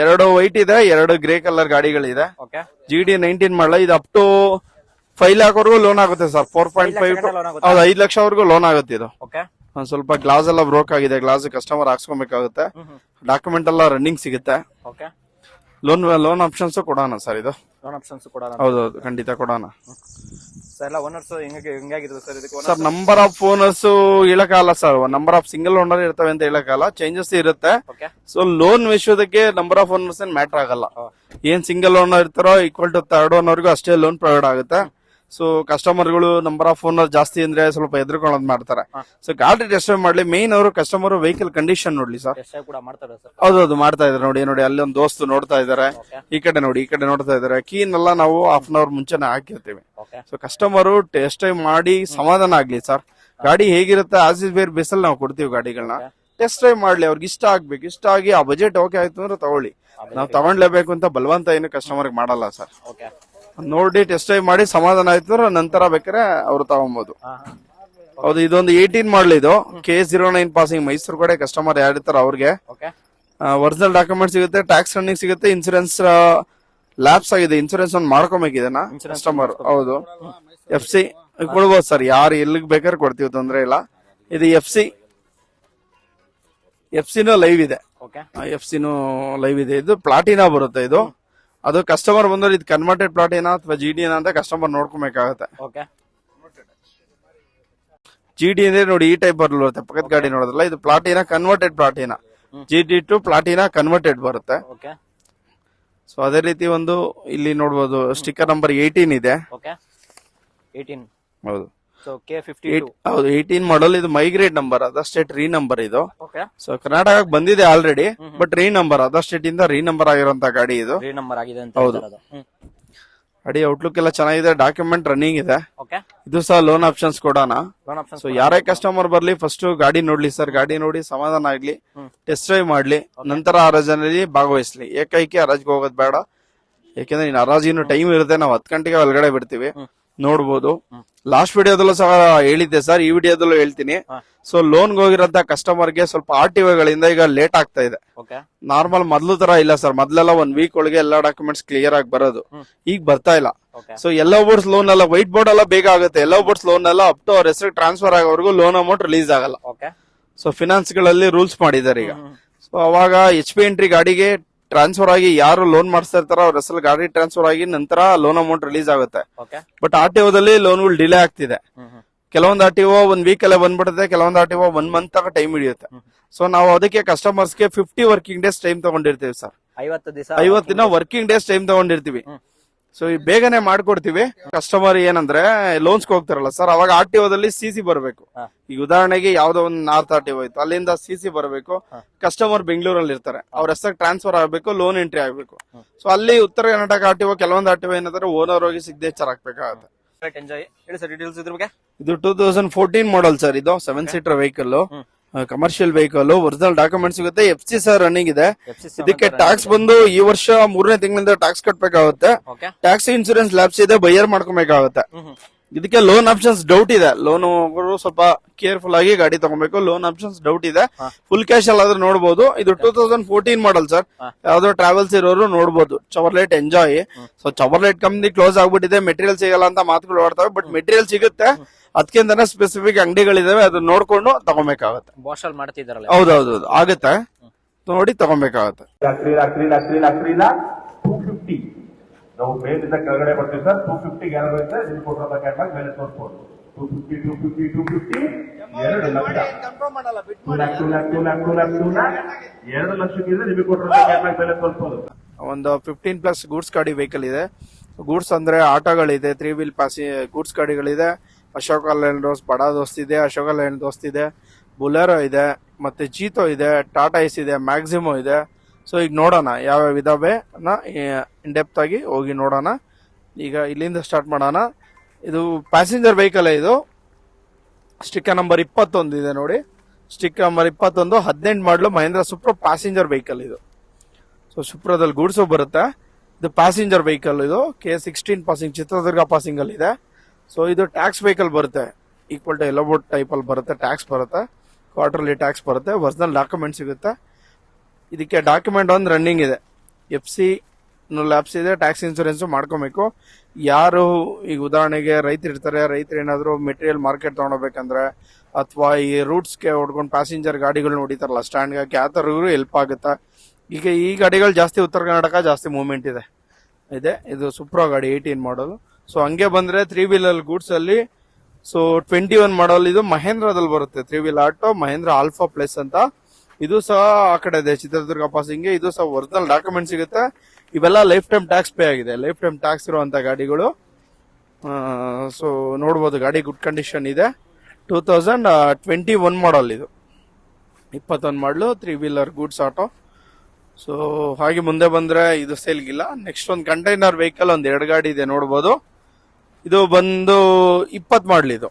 ಎರಡು ವೈಟ್ ಇದೆ, ಎರಡು ಗ್ರೇ ಕಲರ್ ಗಾಡಿಗಳಿದೆ. ಓಕೆ. GD 19 model. ಇದು ಅಪ್ ಟು 5 lakh ವರೆಗೂ ಲೋನ್ ಆಗುತ್ತೆ ಸರ್. 4.5 ಹೌದು, 5 ಲಕ್ಷವರೆಗೂ ಲೋನ್ ಆಗುತ್ತೆ ಇದು. ಓಕೆ. ಒಂದ್ ಸ್ವಲ್ಪ ಗ್ಲಾಸ್ ಎಲ್ಲ ಬ್ರೋಕ್ ಆಗಿದೆ, ಗ್ಲಾಸ್ ಕಸ್ಟಮರ್ ಹಾಕ್ಸ್ಕೊಬೇಕಾಗುತ್ತೆ. ಡಾಕ್ಯುಮೆಂಟ್ ಎಲ್ಲ ರನ್ನಿಂಗ್ ಸಿಗುತ್ತೆ. ಓಕೆ. ಲೋನ್ ಆಪ್ಷನ್ಸ್ ಕೊಡೋಣ ಸರ್ ಇದು. ಲೋನ್ ಆಪ್ಷನ್ಸ್ ಕೂಡ ಹೌದೌದು, ಖಂಡಿತ ಕೊಡೋಣ ಸರ್. ಎಲ್ಲ ಓನರ್ಸ್ ಹೆಂಗಾಗಿರುತ್ತೆ ಸರ್ ಇದಕ್ಕೆ? ಸರ್ ನಂಬರ್ ಆಫ್ ಓನರ್ಸ್ ಹೇಳಕ್ಕಾಗಲ್ಲ sir. Number of single owner ಇರ್ತವೆ ಅಂತ ಹೇಳಕ್ಕಾಗಲ್ಲ, ಚೇಂಜಸ್ ಇರುತ್ತೆ. ಓಕೆ. ಸೊ ಲೋನ್ ವಿಷಯದಕ್ಕೆ ನಂಬರ್ ಆಫ್ ಓನರ್ಸ್ ಏನ್ ಮ್ಯಾಟರ್ ಆಗಲ್ಲ. ಏನ್ ಸಿಂಗಲ್ ಓನರ್ ಇರ್ತಾರೋ ಈಕ್ವಲ್ ಟು ಥರ್ಡ್ ಓನರ್ಗೂ ಅಷ್ಟೇ ಲೋನ್ ಪ್ರೊವೈಡ್ ಆಗುತ್ತೆ. ಸೊ ಕಸ್ಟಮರ್ಗಳು ನಂಬರ್ ಆಫ್ ಓನರ್ ಜಾಸ್ತಿ ಅಂದ್ರೆ ಸ್ವಲ್ಪ ಎದ್ರುಕೊಳ್ಳೋದು ಮಾಡ್ತಾರೆ. ಸೊ ಗಾಡಿ ಟೆಸ್ಟ್ ಡ್ರೈವ್ ಮಾಡ್ಲಿ, ಮೇನ್ ಅವರು ಕಸ್ಟಮರ್ ವೆಹಿಕಲ್ ಕಂಡೀಷನ್ ನೋಡ್ಲಿ ಸರ್. ಟೆಸ್ಟ್ ಡ್ರೈವ್ ಕೂಡ ಮಾಡ್ತಾರೆ ಸರ್? ಹೌದೌದು, ಮಾಡ್ತಾ ಇದಾರೆ. ನೋಡಿ ಅಲ್ಲಿ ಒಂದು ದೋಸ್ತು ನೋಡ್ತಾ ಇದಾರೆ, ಈ ಕಡೆ ನೋಡಿ, ಈ ಕಡೆ ನೋಡ್ತಾ ಇದಾರೆ. ಕೀನೆಲ್ಲ ನಾವು ಹಾಫ್ ಅನ್ ಅವರ್ ಮುಂಚೆನೆ ಹಾಕಿರ್ತೀವಿ. ಸೊ ಕಸ್ಟಮರ್ ಟೆಸ್ಟ್ ಡ್ರೈವ್ ಮಾಡಿ ಸಮಾಧಾನ ಆಗ್ಲಿ ಸರ್. ಗಾಡಿ ಹೇಗಿರುತ್ತೆ ಆಸ್ ಇಸ್ ಬೇರ್ ಬೇಸಲ್ ನಾವು ಕೊಡ್ತೀವಿ ಗಾಡಿಗಳನ್ನ. ಟೆಸ್ಟ್ ಡ್ರೈವ್ ಮಾಡ್ಲಿ, ಅವ್ರಿಗೆ ಇಷ್ಟ ಆಗ್ಬೇಕು. ಇಷ್ಟ ಆಗಿ ಆ ಬಜೆಟ್ ಓಕೆ ಆಯ್ತು ಅಂದ್ರೆ ತಗೊಳ್ಳಿ. ನಾವು ತಗೊಂಡ್ಲೇಬೇಕು ಅಂತ ಬಲವಂತ ಏನು ಕಸ್ಟಮರ್ ಮಾಡಲ್ಲ ಸರ್. ನೋಡಿ ಟೆಸ್ಟ್ ಡ್ರೈವ್ ಮಾಡಿ ಸಮಾಧಾನ ಆಯ್ತು ನಂತರ ಬೇಕಾದ್ರೆ ಅವ್ರು ತಗೊಬಹುದು. ಹೌದು, ಇದೊಂದು 18 ಮಾಡಲ್. ಇದು K09 ಪಾಸಿಂಗ್ ಮೈಸೂರು ಕಡೆ ಕಸ್ಟಮರ್ ಯಾರಿರ್ತಾರ ಅವ್ರಿಗೆ ಒರಿಜಿನಲ್ ಡಾಕ್ಯುಮೆಂಟ್ ಸಿಗುತ್ತೆ, ಟ್ಯಾಕ್ಸ್ ರನ್ನಿಂಗ್ ಸಿಗುತ್ತೆ, ಇನ್ಸೂರೆನ್ಸ್ ಲ್ಯಾಪ್ಸ್ ಆಗಿದೆ, ಇನ್ಸೂರೆನ್ಸ್ ಒಂದು ಮಾಡ್ಕೊಬೇಕಿದೆನಾ ಕಸ್ಟಮರ್. ಹೌದು, FC ಕೊಡ್ಬೋದು ಸರ್, ಯಾರು ಎಲ್ಲಿಗೆ ಬೇಕಾದ್ರೆ ಕೊಡ್ತೀವಿ, ತೊಂದ್ರೆ ಇಲ್ಲ. ಇದು ಎಫ್ಸಿನೂ ಲೈವ್ ಇದೆ. ಎಫ್ಸಿನೂ ಲೈವ್ ಇದೆ. ಇದು ಪ್ಲಾಟಿನಾ ಬರುತ್ತೆ. ಇದು ಅದು ಕಸ್ಟಮರ್ ಬಂದ್ರೆ ಇದು ಕನ್ವರ್ಟೆಡ್ ಪ್ಲಾಟಿನಾ ಅಥವಾ GD ಅಂತ ಕಸ್ಟಮರ್ ನೋಡ್ಕೊಬೇಕಾಗತ್ತೆ. GD ಅಂದ್ರೆ ನೋಡಿ ಈ ಟೈಪ್ ಬರುತ್ತೆ, ಪಕ್ಕದ ಗಾಡಿ ನೋಡೋದಲ್ಲ. ಇದು Platina converted Platina, GD to Platina converted ಬರುತ್ತೆ. ಸೊ ಅದೇ ರೀತಿ ಒಂದು ಇಲ್ಲಿ ನೋಡಬಹುದು ಸ್ಟಿಕ್ಕರ್ ನಂಬರ್ 18 ಇದೆ. ಹೌದು, ಹೌದು 18 ಮಾಡಲ್. ಇದು ಮೈಗ್ರೇಟ್ ನಂಬರ್, ಅದರ್ ಸ್ಟೇಟ್ ರೀ ನಂಬರ್ ಇದು. ಸೊ ಕರ್ನಾಟಕಕ್ಕೆ ಬಂದಿದೆ ಆಲ್ರೆಡಿ, ಬಟ್ ರೀ ನಂಬರ್ ಅದರ್ ಸ್ಟೇಟ್ ಇಂದ ರೀ ನಂಬರ್ ಆಗಿರುವಂತ ಗಾಡಿ ಇದು. ಹೌದು, ಗಾಡಿ ಔಟ್ಲುಕ್ ಎಲ್ಲ ಚೆನ್ನಾಗಿದೆ, ಡಾಕ್ಯುಮೆಂಟ್ ರನ್ನಿಂಗ್ ಇದೆ. ಇದು ಸಹ ಲೋನ್ ಆಪ್ಷನ್ಸ್ ಕೊಡೋಣ. ಸೊ ಯಾರೇ ಕಸ್ಟಮರ್ ಬರ್ಲಿ ಫಸ್ಟ್ ಗಾಡಿ ನೋಡ್ಲಿ ಸರ್. ಗಾಡಿ ನೋಡಿ ಸಮಾಧಾನ ಆಗ್ಲಿ, ಟೆಸ್ಟ್ ಡ್ರೈವ್ ಮಾಡ್ಲಿ, ನಂತರ ಹರಾಜಿನಲ್ಲಿ ಭಾಗವಹಿಸ್ಲಿ. ಏಕೈಕಿ ಹರಾಜ್ಗೆ ಹೋಗೋದ್ ಬೇಡ, ಯಾಕೆಂದ್ರೆ ಇನ್ನು ಹರಾಜಿನ ಟೈಮ್ ಇರುತ್ತೆ. ನಾವು 10 ಗಂಟೆಗೆ ಒಳಗಡೆ ಬಿಡ್ತೀವಿ. ನೋಡ್ಬೋದು, ಲಾಸ್ಟ್ ವಿಡಿಯೋದಲ್ಲೂ ಸಹ ಹೇಳಿದ್ದೆ ಸರ್, ಈ ವಿಡಿಯೋದಲ್ಲೂ ಹೇಳ್ತೀನಿ. ಸೊ ಲೋನ್ಗೆ ಹೋಗಿರೋಂತ ಕಸ್ಟಮರ್ಗೆ ಸ್ವಲ್ಪ RTO ಗಳಿಂದ ಈಗ ಲೇಟ್ ಆಗ್ತಾ ಇದೆ. ನಾರ್ಮಲ್ ಮೊದ್ಲು ತರ ಇಲ್ಲ ಸರ್. ಮೊದ್ಲೆಲ್ಲ 1 ವೀಕ್ ಒಳಗೆ ಎಲ್ಲಾ ಡಾಕ್ಯುಮೆಂಟ್ಸ್ ಕ್ಲಿಯರ್ ಆಗಿ ಬರೋದು, ಈಗ ಬರ್ತಾ ಇಲ್ಲ. ಸೊ ಎಲ್ಲೋ ಬೋರ್ಡ್ಸ್ ಲೋನ್ ಎಲ್ಲ ವೈಟ್ ಬೋರ್ಡ್ ಎಲ್ಲ ಬೇಗ ಆಗುತ್ತೆ. ಎಲ್ಲೋ ಬೋರ್ಡ್ಸ್ ಲೋನ್ ಎಲ್ಲ ಅಪ್ ಟು ಅವ್ರ ಹೆಸರು ಟ್ರಾನ್ಸ್ಫರ್ ಆಗೋವರೆಗೂ ಲೋನ್ ಅಮೌಂಟ್ ರಿಲೀಸ್ ಆಗಲ್ಲ. ಸೊ ಫಿನಾನ್ಸ್ ಗಳಲ್ಲಿ ರೂಲ್ಸ್ ಮಾಡಿದ್ದಾರೆ ಈಗ. ಸೊ ಅವಾಗ HP ಎಂಟ್ರಿ ಗಾಡಿಗೆ ಟ್ರಾನ್ಸ್ಫರ್ ಆಗಿ ಯಾರು ಲೋನ್ ಮಾಡಿಸ್ತಾ ಇರ್ತಾರೋ ಅವ್ರ ಹೆಸರು ಗಾಡಿ ಟ್ರಾನ್ಸ್ಫರ್ ಆಗಿ ನಂತರ ಲೋನ್ ಅಮೌಂಟ್ ರಿಲೀಸ್ ಆಗುತ್ತೆ. ಬಟ್ RTOದಲ್ಲಿ ಲೋನ್ಗಳು ಡಿಲೇ ಆಗ್ತಿದೆ. ಕೆಲವೊಂದು RTO 1 ವೀಕ್ ಅಲ್ಲೇ ಬಂದ್ಬಿಡುತ್ತೆ, ಕೆಲವೊಂದು RTO 1 ಮಂತ್ ತನಕ ಟೈಮ್ ಹಿಡಿಯುತ್ತೆ. ಸೊ ನಾವು ಅದಕ್ಕೆ ಕಸ್ಟಮರ್ಸ್ಗೆ 50 ವರ್ಕಿಂಗ್ ಡೇಸ್ ಟೈಮ್ ತಗೊಂಡಿರ್ತೀವಿ ಸರ್. 50 ದಿನ ವರ್ಕಿಂಗ್ ಡೇಸ್ ಟೈಮ್ ತಗೊಂಡಿರ್ತೀವಿ. ಸೊ ಈ ಬೇಗನೆ ಮಾಡ್ಕೊಡ್ತೀವಿ. ಕಸ್ಟಮರ್ ಏನಂದ್ರೆ ಲೋನ್ಸ್ ಹೋಗ್ತಾರಲ್ಲ ಸರ್, ಅವಾಗ RTOದಲ್ಲಿ CC ಬರಬೇಕು. ಈಗ ಉದಾಹರಣೆಗೆ ಯಾವ್ದೋ ಒಂದು ನಾರ್ತ್ RTO ಹೋಯ್ತು, ಅಲ್ಲಿಂದ CC ಬರಬೇಕು. ಕಸ್ಟಮರ್ ಬೆಂಗಳೂರಲ್ಲಿ ಇರ್ತಾರೆ, ಅವ್ರ ಹೆಸರು ಟ್ರಾನ್ಸ್ಫರ್ ಆಗ್ಬೇಕು, ಲೋನ್ ಎಂಟ್ರಿ ಆಗ್ಬೇಕು. ಸೊ ಅಲ್ಲಿ ಉತ್ತರ ಕರ್ನಾಟಕ RTO ಕೆಲವೊಂದು RTO ಏನಂದ್ರೆ ಓನರ್ ಹೋಗಿ ಸಿಗ್ನೇಚರ್ ಹಾಕ್ಬೇಕಾಗುತ್ತೆ. ಇದು 2014 ಮಾಡಲ್ ಸರ್. ಇದು 7 seater vehicle, commercial vehicle, original document ಸಿಗುತ್ತೆ. FC ಸರ್ ರನ್ನಿಂಗ್ ಇದೆ. ಇದಕ್ಕೆ ಟ್ಯಾಕ್ಸ್ ಬಂದು ಈ ವರ್ಷ 3ನೇ ತಿಂಗಳಿಂದ ಟ್ಯಾಕ್ಸ್ ಕಟ್ಬೇಕಾಗುತ್ತೆ. ಟ್ಯಾಕ್ಸ್ ಇನ್ಸೂರೆನ್ಸ್ ಲ್ಯಾಬ್ಸ್ ಇದೆ, ಬೈಯರ್ ಮಾಡ್ಕೊಬೇಕಾಗುತ್ತೆ. ಇದಕ್ಕೆ ಲೋನ್ ಆಪ್ಷನ್ಸ್ ಡೌಟ್ ಇದೆ. ಲೋನ್ ಸ್ವಲ್ಪ ಕೇರ್ಫುಲ್ ಆಗಿ ಗಾಡಿ ತಗೋಬೇಕು. ಲೋನ್ ಆಪ್ಷನ್ಸ್ ಡೌಟ್ ಇದೆ. ಫುಲ್ ಕ್ಯಾಶ್ ಅಲ್ಲಾದ್ರೂ ನೋಡಬಹುದು. ಇದು 2014 ಮಾಡಲ್ ಸರ್. ಯಾವ್ದೋ ಟ್ರಾವೆಲ್ಸ್ ಇರೋರು ನೋಡಬಹುದು. ಚವರ್ಲೈಟ್ ಎಂಜಾಯ್. ಸೊ ಚವರ್ಲೈಟ್ ಕಂಪ್ನಿ ಕ್ಲೋಸ್ ಆಗ್ಬಿಟ್ಟಿದೆ, ಮೆಟೀರಿಯಲ್ ಸಿಗಲ್ಲ ಅಂತ ಮಾತುಗಳು ಆಡ್ತವೆ. ಬಟ್ ಮೆಟೀರಿಯಲ್ ಸಿಗುತ್ತೆ. ಅದಕ್ಕಿಂತ ಸ್ಪೆಸಿಫಿಕ್ ಅಂಗಡಿಗಳಿದಾವೆ, ಅದನ್ನ ನೋಡ್ಕೊಂಡು ತಗೋಬೇಕಾಗತ್ತೆ. ಹೌದೌದು, ಆಗುತ್ತೆ, ನೋಡಿ ತಗೋಬೇಕಾಗತ್ತೆ. ನಾವು ಮೇಲಿಂದ ಕೆಳಗಡೆ ಬರ್ತೀವಿ ಸರ್. 250 ಯಾರು ಇರುತ್ತೆ ನಿಮ್ಗೆ ಕೊಟ್ಟಿರೋ ಕ್ಯಾಟ್ಲಾಗ್ ಮೇಲೆ ತೋರಿಸ್ಬೋದು. 250 2 ಲಕ್ಷಕ್ಕಿಂತ ನಿಮಗೆ ಕೊಟ್ಟಿರೋ ಕ್ಯಾಟ್ಲಾಗ್ ಮೇಲೆ ತೋರಿಸ್ಬೋದು. ಒಂದು 15+ ಗೂಡ್ಸ್ ಗಾಡಿ ವೆಹಿಕಲ್ ಇದೆ. ಗೂಡ್ಸ್ ಅಂದ್ರೆ ಆಟೋಗಳಿದೆ, 3 ವೀಲ್ ಗೂಡ್ಸ್ ಗಾಡಿಗಳಿದೆ. ಅಶೋಕ ಲೇಲ್ಯಾಂಡ್ ದೋಸ್ತ್, ಬಡಾ ದೋಸ್ತ್ ಇದೆ, ಅಶೋಕ ಲೇಲ್ಯಾಂಡ್ ದೋಸ್ತ್ ಇದೆ, ಬುಲೆರೋ ಇದೆ, ಮತ್ತೆ ಚೀತೋ ಇದೆ, ಟಾಟಾ ಏಸ್ ಇದೆ, ಮ್ಯಾಕ್ಸಿಮೋ ಇದೆ. ಸೊ ಈಗ ನೋಡೋಣ ಯಾವ್ಯಾವ ಇದಾವೆ ಇನ್ ಡೆಪ್ತ್ ಆಗಿ ಹೋಗಿ ನೋಡೋಣ. ಈಗ ಇಲ್ಲಿಂದ ಸ್ಟಾರ್ಟ್ ಮಾಡೋಣ. ಇದು ಪ್ಯಾಸೆಂಜರ್ ವೆಹಿಕಲ್. ಇದು ಸ್ಟಿಕ್ಕರ್ ನಂಬರ್ 21 ಇದೆ ನೋಡಿ. ಸ್ಟಿಕ್ಕರ್ ನಂಬರ್ 21, 18 ಮಾಡಲು ಮಹೇಂದ್ರ ಸುಪ್ರೋ ಪ್ಯಾಸೆಂಜರ್ ವೆಹಿಕಲ್ ಇದು. ಸೊ ಸುಪ್ರೋದಲ್ಲಿ ಗೂಡ್ಸು ಬರುತ್ತೆ. ಇದು ಪ್ಯಾಸೆಂಜರ್ ವೆಹಿಕಲ್, ಇದು K16 ಪಾಸಿಂಗ್ ಚಿತ್ರದುರ್ಗ ಪಾಸಿಂಗ್ ಅಲ್ಲಿ ಇದೆ. ಸೊ ಇದು ಟ್ಯಾಕ್ಸ್ ವೆಹಿಕಲ್ ಬರುತ್ತೆ, equal to yellow board type ಅಲ್ಲಿ ಬರುತ್ತೆ, ಟ್ಯಾಕ್ಸ್ ಬರುತ್ತೆ, ಕ್ವಾರ್ಟರ್ಲಿ ಟ್ಯಾಕ್ಸ್ ಬರುತ್ತೆ, ಒರಿಜಿನಲ್ ಡಾಕ್ಯುಮೆಂಟ್ ಸಿಗುತ್ತೆ. ಇದಕ್ಕೆ ಡಾಕ್ಯುಮೆಂಟ್ ಒಂದು ರನ್ನಿಂಗ್ ಇದೆ, FC ಲ್ಯಾಬ್ಸ್ ಇದೆ, ಟ್ಯಾಕ್ಸ್ ಇನ್ಸೂರೆನ್ಸ್ ಮಾಡ್ಕೋಬೇಕು. ಯಾರು ಈಗ ಉದಾಹರಣೆಗೆ ರೈತರು ಇರ್ತಾರೆ, ರೈತರು ಏನಾದ್ರು ಮೆಟೀರಿಯಲ್ ಮಾರ್ಕೆಟ್ ತಗೊಂಡೋಗ್ಬೇಕಂದ್ರೆ ಅಥವಾ ಈ ರೂಟ್ಸ್ಗೆ ಹೊಡ್ಕೊಂಡು ಪ್ಯಾಸೆಂಜರ್ ಗಾಡಿಗಳನ್ನ ಹೊಡಿತಾರಲ್ಲ ಸ್ಟ್ಯಾಂಡ್ಗೆ, ಆ ಥರ ಹೆಲ್ಪ್ ಆಗುತ್ತೆ. ಈಗ ಈ ಗಾಡಿಗಳು ಜಾಸ್ತಿ ಉತ್ತರ ಕರ್ನಾಟಕ ಜಾಸ್ತಿ ಮೂವ್ಮೆಂಟ್ ಇದೆ. ಇದು ಸುಪ್ರೋ ಗಾಡಿ 18 ಮಾಡಲ್. ಸೊ ಹಂಗೆ ಬಂದ್ರೆ 3 ವೀಲರ್ ಗೂಡ್ಸ್ ಅಲ್ಲಿ ಸೊ 21 ಮಾಡಲ್ ಇದು ಮಹೇಂದ್ರದಲ್ಲಿ ಬರುತ್ತೆ, 3 wheel auto Mahindra alpha plus ಅಂತ. ಇದು ಸಹ ಆ ಕಡೆ ಇದೆ ಚಿತ್ರದುರ್ಗ ಪಾಸಿಂಗ್. ಇದು ಸಹ ಒರಿಜಿನಲ್ ಡಾಕ್ಯುಮೆಂಟ್ ಸಿಗುತ್ತೆ. ಇವೆಲ್ಲ ಲೈಫ್ ಟೈಮ್ ಟ್ಯಾಕ್ಸ್ ಪೇ ಆಗಿದೆ, ಲೈಫ್ ಟೈಮ್ ಟ್ಯಾಕ್ಸ್ ಇರುವಂತ ಗಾಡಿಗಳು. ಸೊ ನೋಡ್ಬೋದು ಗಾಡಿ ಗುಡ್ ಕಂಡೀಷನ್ ಇದೆ. 2021 ಮಾಡಲ್ ಇದು, 21 ಮಾಡಲು 3 ವೀಲರ್ ಗೂಡ್ಸ್ ಆಟೋ. ಸೊ ಹಾಗೆ ಮುಂದೆ ಬಂದ್ರೆ ಇದು ಸೇಲ್ಗಿಲ್ಲ. ನೆಕ್ಸ್ಟ್ ಒಂದು ಕಂಟೈನರ್ ವೆಹಿಕಲ್ ಒಂದು 2 ಗಾಡಿ ಇದೆ ನೋಡ್ಬೋದು. ಇದು ಬಂದು 20 ಮಾಡಲ್, ಇದು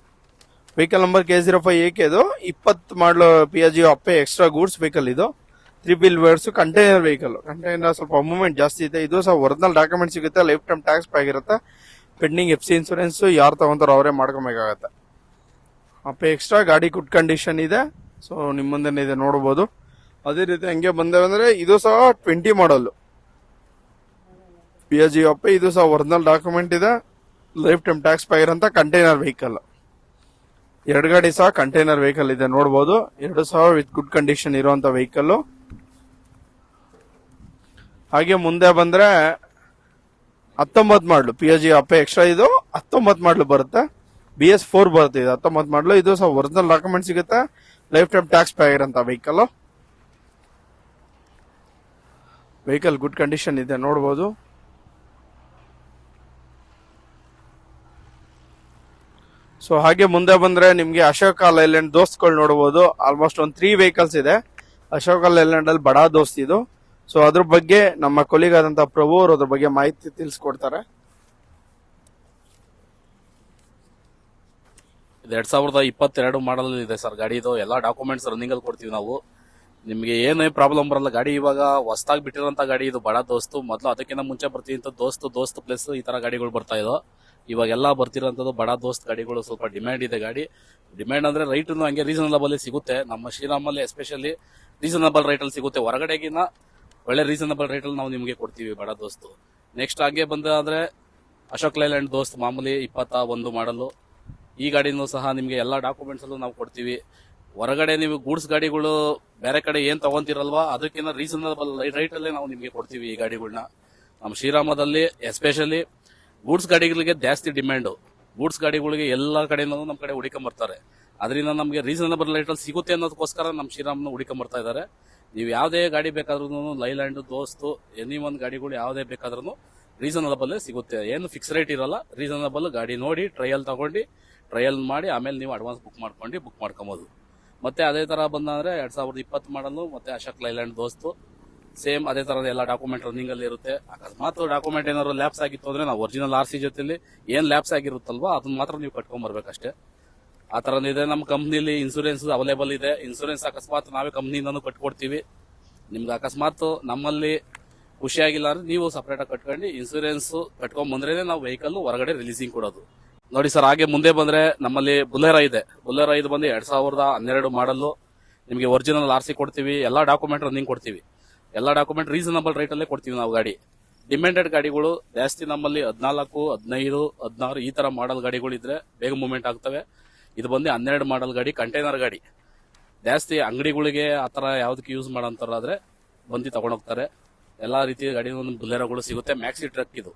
ವೆಹಿಕಲ್ ನಂಬರ್ K05AK. ಇದು 20 ಮಾಡಲು Piaggio ಅಪ್ಪೆ ಎಕ್ಸ್ಟ್ರಾ ಗೂಡ್ಸ್ ವೆಹಿಕಲ್. ಇದು 3 wheel wares container vehicle. Container ಸ್ವಲ್ಪ ಮೂವ್ಮೆಂಟ್ ಜಾಸ್ತಿ ಇದೆ. ಇದು ಸಹ ಒರಿಜಿನಲ್ ಡಾಕ್ಯುಮೆಂಟ್ ಸಿಗುತ್ತೆ, ಲೈಫ್ ಟೈಮ್ ಟ್ಯಾಕ್ಸ್ ಪೇ ಆಗಿರುತ್ತೆ. ಪೆಂಡಿಂಗ್ FC ಇನ್ಸೂರೆನ್ಸ್ ಯಾರು ತಗೊಂತಾರೋ ಅವರೇ ಮಾಡ್ಕೊಬೇಕಾಗತ್ತೆ. ಅಪ್ಪೆ ಎಕ್ಸ್ಟ್ರಾ ಗಾಡಿ ಗುಡ್ ಕಂಡೀಷನ್ ಇದೆ. ಸೊ ನಿಮ್ಮ ಮುಂದೆ ಇದೆ ನೋಡಬಹುದು. ಅದೇ ರೀತಿ ಹಂಗೆ ಬಂದೆ ಅಂದ್ರೆ ಇದು ಸಹ 20 ಮಾಡಲ್ Piaggio ಅಪ್ಪೆ. ಇದು ಸಹ ಒರಿಜಿನಲ್ ಡಾಕ್ಯುಮೆಂಟ್ ಇದೆ, ಲೈಫ್ ಟೈಮ್ ಟ್ಯಾಕ್ಸ್ ಪೇ ಆಗಿರೋಂಥ ಕಂಟೈನರ್ ವೆಹಿಕಲ್. 2 ಗಾಡಿ ಸಹ ಕಂಟೈನರ್ ವೆಹಿಕಲ್ ಇದೆ ನೋಡಬಹುದು. 2 ಸಹ ವಿತ್ ಗುಡ್ ಕಂಡೀಷನ್ ಇರುವಂತ ವೆಹಿಕಲ್. ಹಾಗೆ ಮುಂದೆ ಬಂದ್ರೆ 19 ಮಾಡಲು Piaggio ಅಪ್ಪೆ ಎಕ್ಸ್ಟ್ರಾ. ಇದು 19 ಮಾಡಲು ಬರುತ್ತೆ, BS4 ಬರುತ್ತೆ. ಇದು 19 ಮಾಡಲು. ಇದು ಸಹ ಒರಿಜಿನಲ್ ಡಾಕ್ಯುಮೆಂಟ್ ಸಿಗುತ್ತೆ, ಲೈಫ್ ಟೈಮ್ ಟ್ಯಾಕ್ಸ್ ಪೇ ಆಗಿರೋಂಥ ವೆಹಿಕಲ್. ವೆಹಿಕಲ್ ಗುಡ್ ಕಂಡೀಷನ್ ಇದೆ ನೋಡಬಹುದು. ಸೊ ಹಾಗೆ ಮುಂದೆ ಬಂದ್ರೆ ನಿಮ್ಗೆ ಅಶೋಕ ಲೈಲ್ಯಾಂಡ್ ದೋಸ್ತ್ಗಳು ನೋಡಬಹುದು. ಆಲ್ಮೋಸ್ಟ್ ಒಂದು 3 ವೆಹಿಕಲ್ಸ್ ಇದೆ ಅಶೋಕ ಲೈಲ್ಯಾಂಡ್ ಅಲ್ಲಿ, ಬಡಾ ದೋಸ್ತ್ ಇದು. ಸೊ ಅದ್ರ ಬಗ್ಗೆ ನಮ್ಮ ಕೊಲೀಗ್ ಆದಂತ ಪ್ರಭು ಅವರು ಅದ್ರ ಬಗ್ಗೆ ಮಾಹಿತಿ ತಿಳಿಸ್ಕೊಡ್ತಾರೆ. ಇದು 2022 ಮಾಡಲ್ ಇದೆ ಸರ್ ಗಾಡಿ. ಇದು ಎಲ್ಲಾ ಡಾಕ್ಯುಮೆಂಟ್ಸ್ ರನ್ನಿಂಗ್ ಅಲ್ಲಿ ಕೊಡ್ತೀವಿ ನಾವು. ನಿಮ್ಗೆ ಏನೇ ಪ್ರಾಬ್ಲಮ್ ಬರಲ್ಲ. ಗಾಡಿ ಇವಾಗ ಹೊಸದಾಗಿ ಬಿಟ್ಟಿರೋಂತ ಗಾಡಿ ಇದು, ಬಡಾ ದೋಸ್ತು. ಮೊದಲು ಅದಕ್ಕಿಂತ ಮುಂಚೆ ಬರ್ತಿದ್ದ ದೋಸ್ತ್ ಪ್ಲಸ್ ಈ ತರ ಗಾಡಿಗಳು ಬರ್ತಾ ಇದ್ದೋ. ಇವಾಗೆಲ್ಲ ಬರ್ತಿರೋಂಥದ್ದು ಬಡಾ ದೋಸ್ತ್ ಗಾಡಿಗಳು. ಸ್ವಲ್ಪ ಡಿಮ್ಯಾಂಡ್ ಇದೆ ಗಾಡಿ. ಡಿಮ್ಯಾಂಡ್ ಅಂದ್ರೆ ರೈಟ್ ಹಂಗೆ ರೀಸನಬಲ್ ಸಿಗುತ್ತೆ. ನಮ್ಮ ಶ್ರೀರಾಮಲ್ಲಿ ಎಸ್ಪೆಷಲಿ ರೀಸನಬಲ್ ರೈಟ್ ಅಲ್ಲಿ ಸಿಗುತ್ತೆ. ಹೊರಗಡೆಗಿನ ಒಳ್ಳೆ ರೀಸನಬಲ್ ರೈಟ್ ಅಲ್ಲಿ ನಾವು ನಿಮಗೆ ಕೊಡ್ತೀವಿ ಬಡಾ ದೋಸ್ತು. ನೆಕ್ಸ್ಟ್ ಹಾಗೆ ಬಂದ್ರೆ ಅಶೋಕ್ ಲೈಲ್ಯಾಂಡ್ ದೋಸ್ತ್ ಮಾಮೂಲಿ 21 ಮಾಡಲು. ಈ ಗಾಡಿನೂ ಸಹ ನಿಮ್ಗೆ ಎಲ್ಲಾ ಡಾಕ್ಯುಮೆಂಟ್ಸ್ ಅಲ್ಲೂ ನಾವು ಕೊಡ್ತೀವಿ. ಹೊರಗಡೆ ನೀವು ಗೂಡ್ಸ್ ಗಾಡಿಗಳು ಬೇರೆ ಕಡೆ ಏನ್ ತಗೊಂತಿರಲ್ವಾ ಅದಕ್ಕಿಂತ ರೀಸನಬಲ್ ರೈಟ್ ಅಲ್ಲೇ ನಾವು ನಿಮ್ಗೆ ಕೊಡ್ತೀವಿ ಈ ಗಾಡಿಗಳನ್ನ. ನಮ್ಮ ಶ್ರೀರಾಮದಲ್ಲಿ ಎಸ್ಪೆಷಲಿ ಗೂಡ್ಸ್ ಗಾಡಿಗಳಿಗೆ ಜಾಸ್ತಿ ಡಿಮ್ಯಾಂಡ್. ಗೂಡ್ಸ್ ಗಾಡಿಗಳಿಗೆ ಎಲ್ಲಾ ಕಡೆಯಿಂದ ನಮ್ಮ ಕಡೆ ಹುಡುಕೊಂಬರ್ತಾರೆ. ಅದರಿಂದ ನಮಗೆ ರೀಸನಬಲ್ ರೇಟ್ ಅಲ್ಲಿ ಸಿಗುತ್ತೆ ಅನ್ನೋದಕ್ಕೋಸ್ಕರ ನಮ್ಮ ಶ್ರೀರಾಮ್ನ ಹುಡುಕೊಂಬರ್ತಾ ಇದ್ದಾರೆ. ನೀವು ಯಾವುದೇ ಗಾಡಿ ಬೇಕಾದ್ರೂ ಲೈಲ್ಯಾಂಡ್ ದೋಸ್ತು ಎನಿ ಒಂದು ಗಾಡಿಗಳು ಯಾವುದೇ ಬೇಕಾದ್ರೂ ರೀಸನಬಲ್ ಸಿಗುತ್ತೆ. ಏನು ಫಿಕ್ಸ್ ರೇಟ್ ಇರಲ್ಲ. ರೀಸನಬಲ್ ಗಾಡಿ ನೋಡಿ ಟ್ರಯಲ್ ಮಾಡಿ ಆಮೇಲೆ ನೀವು ಅಡ್ವಾನ್ಸ್ ಬುಕ್ ಮಾಡ್ಕೊಬಹುದು. ಮತ್ತೆ ಅದೇ ತರ ಬಂದ್ರೆ 2020 ಮಾಡಲು ಮತ್ತೆ ಅಶೋಕ್ ಲೈಲ್ಯಾಂಡ್ ದೋಸ್ತು ಸೇಮ್ ಅದೇ ತರದ ಎಲ್ಲ ಡಾಕ್ಯುಮೆಂಟ್ ರನ್ನಿಂಗ್ ಅಲ್ಲಿ ಇರುತ್ತೆ. ಅಕಸ್ಮಾತ್ ಡಾಕ್ಯುಮೆಂಟ್ ಏನಾದ್ರು ಲ್ಯಾಪ್ಸ್ ಆಗಿತ್ತು ಅಂದ್ರೆ ನಾವು ಒರಿಜಿನಲ್ RC ಜೊತೆಲಿ ಏನ್ ಲ್ಯಾಪ್ಸ್ ಆಗಿರುತ್ತಲ್ವಾ ಅದನ್ನ ಮಾತ್ರ ನೀವು ಕಟ್ಕೊಂಡ್ ಬರ್ಬೇಕಷ್ಟೇ. ಆ ತರನಿದೆ. ನಮ್ಮ ಕಂಪ್ನಿಲಿ ಇನ್ಸೂರೆನ್ಸ್ ಅವೈಲೇಬಲ್ ಇದೆ. ಇನ್ಸೂರೆನ್ಸ್ ಅಕಸ್ಮಾತ್ ನಾವೇ ಕಂಪ್ನಿಯಿಂದನೂ ಕಟ್ಕೊಡ್ತೀವಿ. ನಿಮ್ಗೆ ಅಕಸ್ಮಾತ್ ನಮ್ಮಲ್ಲಿ ಖುಷಿಯಾಗಿಲ್ಲ ಅಂದ್ರೆ ನೀವು ಸಪರೇಟ್ ಆಗಿ ಕಟ್ಕೊಂಡು ಇನ್ಸೂರೆನ್ಸ್ ಕಟ್ಕೊಂಡ್ ಬಂದ್ರೆ ನಾವು ವೆಹಿಕಲ್ ಹೊರಗಡೆ ರಿಲೀಸಿಂಗ್ ಕೊಡೋದು. ನೋಡಿ ಸರ್, ಹಾಗೆ ಮುಂದೆ ಬಂದ್ರೆ ನಮ್ಮಲ್ಲಿ ಬುಲೆರೋ ಇದೆ. ಬುಲೆರೋ ಇದು ಬಂದು 2012 ಮಾಡಲು. ನಿಮಗೆ ಒರಿಜಿನಲ್ RC ಕೊಡ್ತೀವಿ, ಎಲ್ಲಾ ಡಾಕ್ಯುಮೆಂಟ್ ರನ್ನಿಂಗ್ ಕೊಡ್ತೀವಿ. ಎಲ್ಲಾ ಡಾಕ್ಯುಮೆಂಟ್ ರೀಸನಬಲ್ ರೇಟ್ ಅಲ್ಲೇ ಕೊಡ್ತೀವಿ ನಾವು ಗಾಡಿ. ಡಿಮ್ಯಾಂಡೆಡ್ ಗಾಡಿಗಳು ಜಾಸ್ತಿ ನಮ್ಮಲ್ಲಿ 14, 15, 16 ಈ ತರ ಮಾಡಲ್ ಗಾಡಿಗಳು ಇದ್ರೆ ಬೇಗ ಮೂವ್ಮೆಂಟ್ ಆಗ್ತವೆ. ಇದು ಬಂದು 12 ಮಾಡಲ್ ಗಾಡಿ, ಕಂಟೈನರ್ ಗಾಡಿ. ಜಾಸ್ತಿ ಅಂಗಡಿಗಳಿಗೆ ಆತರ ಯಾವ್ದಕ್ಕೆ ಯೂಸ್ ಮಾಡೋಂತಾರಾದ್ರೆ ಬಂದು ತಗೊಂಡೋಗ್ತಾರೆ. ಎಲ್ಲಾ ರೀತಿಯ ಗಾಡಿ ಬುಲೆರೋಗಳು ಸಿಗುತ್ತೆ. ಮ್ಯಾಕ್ಸಿ ಟ್ರಕ್ ಇದು.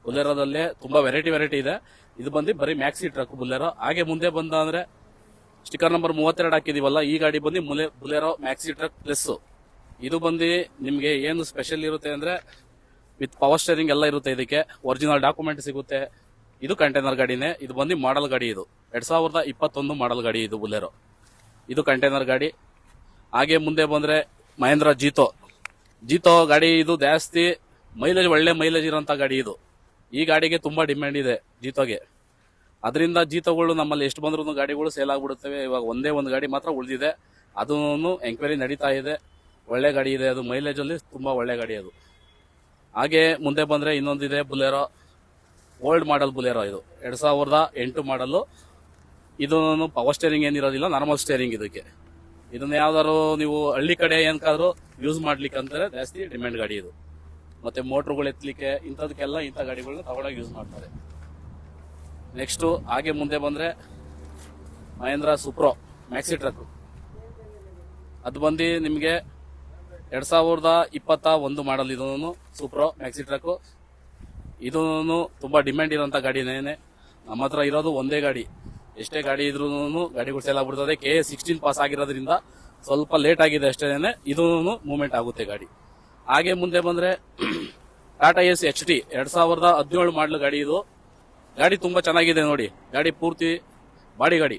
ಬುಲೆರೋದಲ್ಲೇ ತುಂಬಾ ವೆರೈಟಿ ಇದೆ. ಇದು ಬಂದು ಬರೀ ಮ್ಯಾಕ್ಸಿ ಟ್ರಕ್ ಬುಲೆರೋ. ಹಾಗೆ ಮುಂದೆ ಅಂದ್ರೆ ಸ್ಟಿಕರ್ ನಂಬರ್ 32 ಹಾಕಿದೀವಲ್ಲ, ಈ ಗಾಡಿ ಬಂದು ಬುಲೆರೋ ಮ್ಯಾಕ್ಸಿ ಟ್ರಕ್ ಪ್ಲಸ್. ಇದು ಬಂದು ನಿಮ್ಗೆ ಏನು ಸ್ಪೆಷಲ್ ಇರುತ್ತೆ ಅಂದ್ರೆ ವಿತ್ ಪವರ್ ಸ್ಟೇರಿಂಗ್ ಎಲ್ಲ ಇರುತ್ತೆ. ಇದಕ್ಕೆ ಒರಿಜಿನಲ್ ಡಾಕ್ಯುಮೆಂಟ್ ಸಿಗುತ್ತೆ. ಇದು ಕಂಟೈನರ್ ಗಾಡಿನೇ. ಇದು ಬಂದು ಮಾಡಲ್ ಗಾಡಿ. ಇದು 2021 ಮಾಡಲ್ ಗಾಡಿ ಇದು ಬುಲೆರೋ. ಇದು ಕಂಟೈನರ್ ಗಾಡಿ. ಹಾಗೆ ಮುಂದೆ ಬಂದ್ರೆ ಮಹೇಂದ್ರ ಜೀತೋ ಗಾಡಿ. ಇದು ಜಾಸ್ತಿ ಒಳ್ಳೆ ಮೈಲೇಜ್ ಇರೋಂತ ಗಾಡಿ ಇದು. ಈ ಗಾಡಿಗೆ ತುಂಬಾ ಡಿಮ್ಯಾಂಡ್ ಇದೆ ಜೀತೋಗೆ. ಅದರಿಂದ ಜೀತೋಗಳು ನಮ್ಮಲ್ಲಿ ಎಷ್ಟು ಬಂದ್ರು ಗಾಡಿಗಳು ಸೇಲ್ ಆಗ್ಬಿಡುತ್ತವೆ. ಇವಾಗ ಒಂದೇ ಒಂದು ಗಾಡಿ ಮಾತ್ರ ಉಳಿದಿದೆ. ಅದನ್ನು ಎಂಕ್ವೈರಿ ನಡೀತಾ ಇದೆ. ಒಳ್ಳೆ ಗಾಡಿ ಇದೆ ಅದು. ಮೈಲೇಜ್ ಅಲ್ಲಿ ತುಂಬಾ ಒಳ್ಳೆ ಗಾಡಿ ಅದು. ಹಾಗೆ ಮುಂದೆ ಬಂದ್ರೆ ಇನ್ನೊಂದಿದೆ ಬುಲೆರೋ, ಓಲ್ಡ್ ಮಾಡಲ್ ಬುಲೆರೋ. ಇದು 2008 ಮಾಡಲ್. ಇದು ಪವರ್ ಸ್ಟೇರಿಂಗ್ ಏನಿರೋದಿಲ್ಲ, ನಾರ್ಮಲ್ ಸ್ಟೇರಿಂಗ್ ಇದಕ್ಕೆ. ಇದನ್ನ ಯಾವ್ದಾದ್ರು ನೀವು ಹಳ್ಳಿ ಕಡೆ ಏನ್ಕಾದ್ರೂ ಯೂಸ್ ಮಾಡ್ಲಿಕ್ಕೆ ಅಂತಾರೆ ಜಾಸ್ತಿ ಡಿಮ್ಯಾಂಡ್ ಗಾಡಿ ಇದು. ಮತ್ತೆ ಮೋಟರ್ಗಳು ಎತ್ತಲಿಕ್ಕೆ ಇಂಥದಕ್ಕೆಲ್ಲ ಇಂಥ ಗಾಡಿಗಳನ್ನ ತಗೊಂಡಾಗ ಯೂಸ್ ಮಾಡ್ತಾರೆ. ನೆಕ್ಸ್ಟ್ ಹಾಗೆ ಮುಂದೆ ಬಂದ್ರೆ ಮಹೇಂದ್ರ ಸೂಪ್ರೋ ಮ್ಯಾಕ್ಸಿ ಟ್ರಕ್. ಅದು ಬಂದು ನಿಮಗೆ 2021 ಮಾಡಲ್. ಇದನ್ನು ಸೂಪ್ರೋ ಮ್ಯಾಕ್ಸಿ ಟ್ರಕ್. ಇದು ತುಂಬಾ ಡಿಮ್ಯಾಂಡ್ ಇರೋಂಥ ಗಾಡಿನೇನೆ. ನಮ್ಮ ಹತ್ರ ಇರೋದು ಒಂದೇ ಗಾಡಿ. ಎಷ್ಟೇ ಗಾಡಿ ಇದ್ರೂ ಗಾಡಿಗಳು ಸೇಲ್ ಆಗ್ಬಿಡ್ತದೆ. KA16 ಪಾಸ್ ಆಗಿರೋದ್ರಿಂದ ಸ್ವಲ್ಪ ಲೇಟ್ ಆಗಿದೆ ಅಷ್ಟೇನೆ. ಇದು ಮೂವ್ಮೆಂಟ್ ಆಗುತ್ತೆ ಗಾಡಿ. ಹಾಗೆ ಮುಂದೆ ಬಂದ್ರೆ ಟಾಟಾ ಎಸ್ HT 2017 ಮಾಡಲ್ ಗಾಡಿ. ಇದು ಗಾಡಿ ತುಂಬಾ ಚೆನ್ನಾಗಿದೆ ನೋಡಿ. ಗಾಡಿ ಪೂರ್ತಿ ಬಾಡಿ ಗಾಡಿ,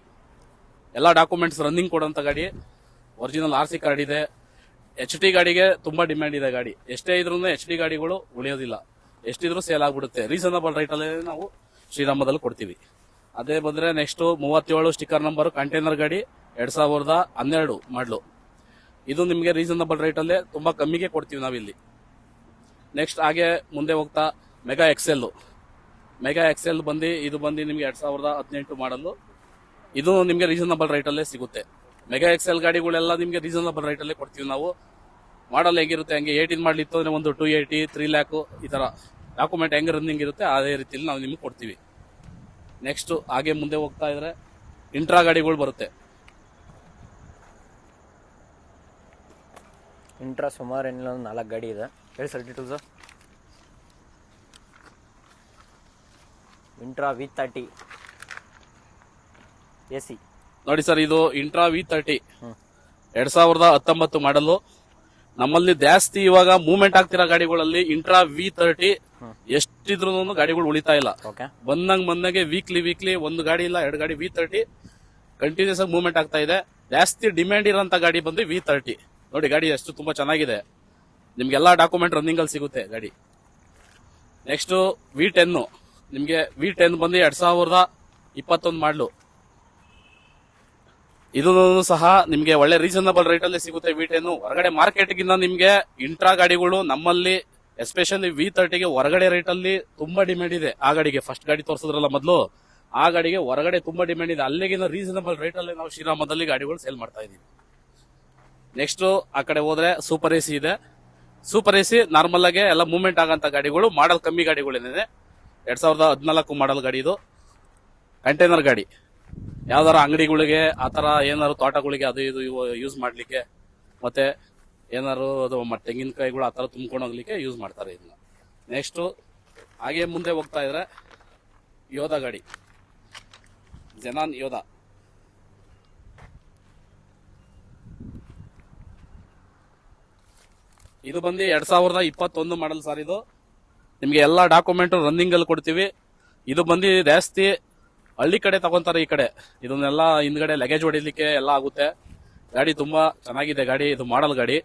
ಎಲ್ಲಾ ಡಾಕ್ಯುಮೆಂಟ್ಸ್ ರನ್ನಿಂಗ್ ಕೊಡೋಂತ ಗಾಡಿ. ಒರಿಜಿನಲ್ RC ಕಾರ್ಡ್ ಇದೆ. HT ಗಾಡಿಗೆ ತುಂಬಾ ಡಿಮ್ಯಾಂಡ್ ಇದೆ ಗಾಡಿ. ಎಷ್ಟೇ ಇದ್ರೂ HT ಗಾಡಿಗಳು ಉಳಿಯೋದಿಲ್ಲ, ಎಷ್ಟಿದ್ರು ಸೇಲ್ ಆಗ್ಬಿಡುತ್ತೆ. ರೀಸನಬಲ್ ರೈಟ್ ಅಲ್ಲಿ ನಾವು ಶ್ರೀರಾಮದಲ್ಲಿ ಕೊಡ್ತೀವಿ. ಅದೇ ಬಂದ್ರೆ ನೆಕ್ಸ್ಟ್ 37 ಸ್ಟಿಕ್ಕರ್ ನಂಬರ್ ಕಂಟೈನರ್ ಗಾಡಿ 2012 ಮಾಡಲು. ಇದು ನಿಮಗೆ ರೀಸನಬಲ್ ರೈಟ್ ಅಲ್ಲೇ ತುಂಬಾ ಕಮ್ಮಿಗೆ ಕೊಡ್ತೀವಿ ನಾವಿಲ್ಲಿ. ನೆಕ್ಸ್ಟ್ ಹಾಗೆ ಮುಂದೆ ಹೋಗ್ತಾ ಮೆಗಾ ಎಕ್ಸೆಲ್. ಮೆಗಾ ಎಕ್ಸೆಲ್ ಬಂದು ಇದು ಬಂದು ನಿಮಗೆ 2018 ಮಾಡಲು. ಇದು ನಿಮಗೆ ರೀಸನಬಲ್ ರೈಟ್ ಅಲ್ಲೇ ಸಿಗುತ್ತೆ. ಮೆಗಾ ಎಕ್ಸೆಲ್ ಗಾಡಿಗಳೆಲ್ಲ ನಿಮಗೆ ರೀಸನಬಲ್ ರೈಟ್ ಅಲ್ಲೇ ಕೊಡ್ತೀವಿ ನಾವು. ಮಾಡಲ್ ಹೇಗಿರುತ್ತೆ ಹಂಗೆ 18 ಮಾಡಲಿತ್ತು ಅಂದ್ರೆ ಒಂದು 280, 3 ಲ್ಯಾಕ್ ಈ ತರ ಡಾಕ್ಯುಮೆಂಟ್ ಹೆಂಗ್ ರನ್ನಿಂಗ್ ಇರುತ್ತೆ ಅದೇ ರೀತಿಯಲ್ಲಿ ನಾವು ನಿಮ್ಗೆ ಕೊಡ್ತೀವಿ. ನೆಕ್ಸ್ಟ್ ಹಾಗೆ ಮುಂದೆ ಹೋಗ್ತಾ ಇದ್ರೆ ಇಂಟ್ರಾ ಗಾಡಿಗಳು ಬರುತ್ತೆ. ಇಂಟ್ರಾ ಸುಮಾರು ಏನಿಲ್ಲ ಒಂದು 4 ಗಾಡಿ ಇದೆ. ಹೇಳಿ sir details. Intra V30 AC ನೋಡಿ ಸರ್, ಇದು ಇಂಟ್ರಾ V30 2019 ಮಾಡಲು. ನಮ್ಮಲ್ಲಿ ಜಾಸ್ತಿ ಇವಾಗ ಮೂವ್ಮೆಂಟ್ ಆಗ್ತಿರೋ ಗಾಡಿಗಳಲ್ಲಿ ಇಂಟ್ರಾ V30 ಎಷ್ಟಿದ್ರು ಗಾಡಿಗಳು ಉಳಿತಾ ಇಲ್ಲ. ಬಂದಂಗೆ ವೀಕ್ಲಿ ಒಂದು ಗಾಡಿ ಇಲ್ಲ 2 ಗಾಡಿ V30 ಕಂಟಿನ್ಯೂಸ್ ಆಗಿ ಮೂವ್ಮೆಂಟ್ ಆಗ್ತಾ ಇದೆ. ಜಾಸ್ತಿ ಡಿಮ್ಯಾಂಡ್ ಇರೋಂತ ಗಾಡಿ ಬಂದು V30 ನೋಡಿ. ಗಾಡಿ ಎಷ್ಟು ತುಂಬಾ ಚೆನ್ನಾಗಿದೆ, ನಿಮ್ಗೆಲ್ಲಾ ಡಾಕ್ಯುಮೆಂಟ್ ರನ್ನಿಂಗ್ ಅಲ್ಲಿ ಸಿಗುತ್ತೆ ಗಾಡಿ. ನೆಕ್ಸ್ಟ್ V10 ನಿಮ್ಗೆ V10 ಬಂದು 2021 ಮಾಡಲು. ಇದು ಸಹ ನಿಮ್ಗೆ ಒಳ್ಳೆ ರೀಸನಬಲ್ ರೈಟ್ ಅಲ್ಲಿ ಸಿಗುತ್ತೆ. V10 ಹೊರಗಡೆ ಮಾರ್ಕೆಟ್ ಗಿಂತ ನಿಮ್ಗೆ ಇಂಟ್ರಾ ಗಾಡಿಗಳು ನಮ್ಮಲ್ಲಿ ಎಸ್ಪೆಷಲಿ V30ಗೆ ಹೊರಗಡೆ ರೇಟ್ ಅಲ್ಲಿ ತುಂಬಾ ಡಿಮ್ಯಾಂಡ್ ಇದೆ. ಆ ಗಾಡಿಗೆ ಫಸ್ಟ್ ಗಾಡಿ ತೋರಿಸಿದ್ರಲ್ಲ ಮೊದಲು, ಆ ಗಾಡಿಗೆ ಹೊರಗಡೆ ತುಂಬಾ ಡಿಮ್ಯಾಂಡ್ ಇದೆ. ಅಲ್ಲಿಗಿಂತ ರೀಸನಬಲ್ ರೇಟ್ ಅಲ್ಲಿ ನಾವು ಶ್ರೀರಾಮದಲ್ಲಿ ಗಾಡಿಗಳು ಸೇಲ್ ಮಾಡ್ತಾ ಇದೀವಿ. ನೆಕ್ಸ್ಟ್ ಆ ಕಡೆ ಹೋದ್ರೆ ಸೂಪರ್ AC ಇದೆ. ಸೂಪರ್ AC ನಾರ್ಮಲ್ ಆಗಿ ಎಲ್ಲ ಮೂವ್ಮೆಂಟ್ ಆಗಂತ ಗಾಡಿಗಳು, ಮಾಡಲ್ ಕಮ್ಮಿ ಗಾಡಿಗಳೇನಿದೆ. 2014 ಮಾಡಲ್ ಗಾಡಿ ಇದು. ಕಂಟೈನರ್ ಗಾಡಿ, ಯಾವ್ದಾರ ಅಂಗಡಿಗಳಿಗೆ ಆತರ ಏನಾದ್ರು ತೋಟಗಳಿಗೆ ಅದು ಇದು ಯೂಸ್ ಮಾಡ್ಲಿಕ್ಕೆ, ಮತ್ತೆ ಏನಾದ್ರು ಅದು ತೆಂಗಿನಕಾಯಿಗಳು ಆತರ ತುಂಬ್ಕೊಂಡು ಹೋಗ್ಲಿಕ್ಕೆ ಯೂಸ್ ಮಾಡ್ತಾರೆ ಇದನ್ನ. ನೆಕ್ಸ್ಟ್ ಹಾಗೆ ಮುಂದೆ ಹೋಗ್ತಾ ಇದ್ರೆ ಯೋಧ ಗಾಡಿ, ಜೆನಾನ್ ಯೋಧ. ಇದು ಬಂದು 2021 ಮಾಡಲ್ ಸರ್. ಇದು ನಿಮ್ಗೆ ಎಲ್ಲಾ ಡಾಕ್ಯುಮೆಂಟ್ ರನ್ನಿಂಗ್ ಅಲ್ಲಿ ಕೊಡ್ತೀವಿ. ಇದು ಬಂದು ಜಾಸ್ತಿ ಹಳ್ಳಿ ಕಡೆ ತಗೊಂತಾರೆ. ಈ ಕಡೆ ಇದನ್ನೆಲ್ಲ ಹಿಂದ್ಗಡೆ ಲಗೇಜ್ ಹೊಡಿಲಿಕ್ಕೆ ಎಲ್ಲ ಆಗುತ್ತೆ. ಗಾಡಿ ತುಂಬಾ ಚೆನ್ನಾಗಿದೆ ಗಾಡಿ. ಇದು ಮಾಡಲ್ ಗಾಡಿ.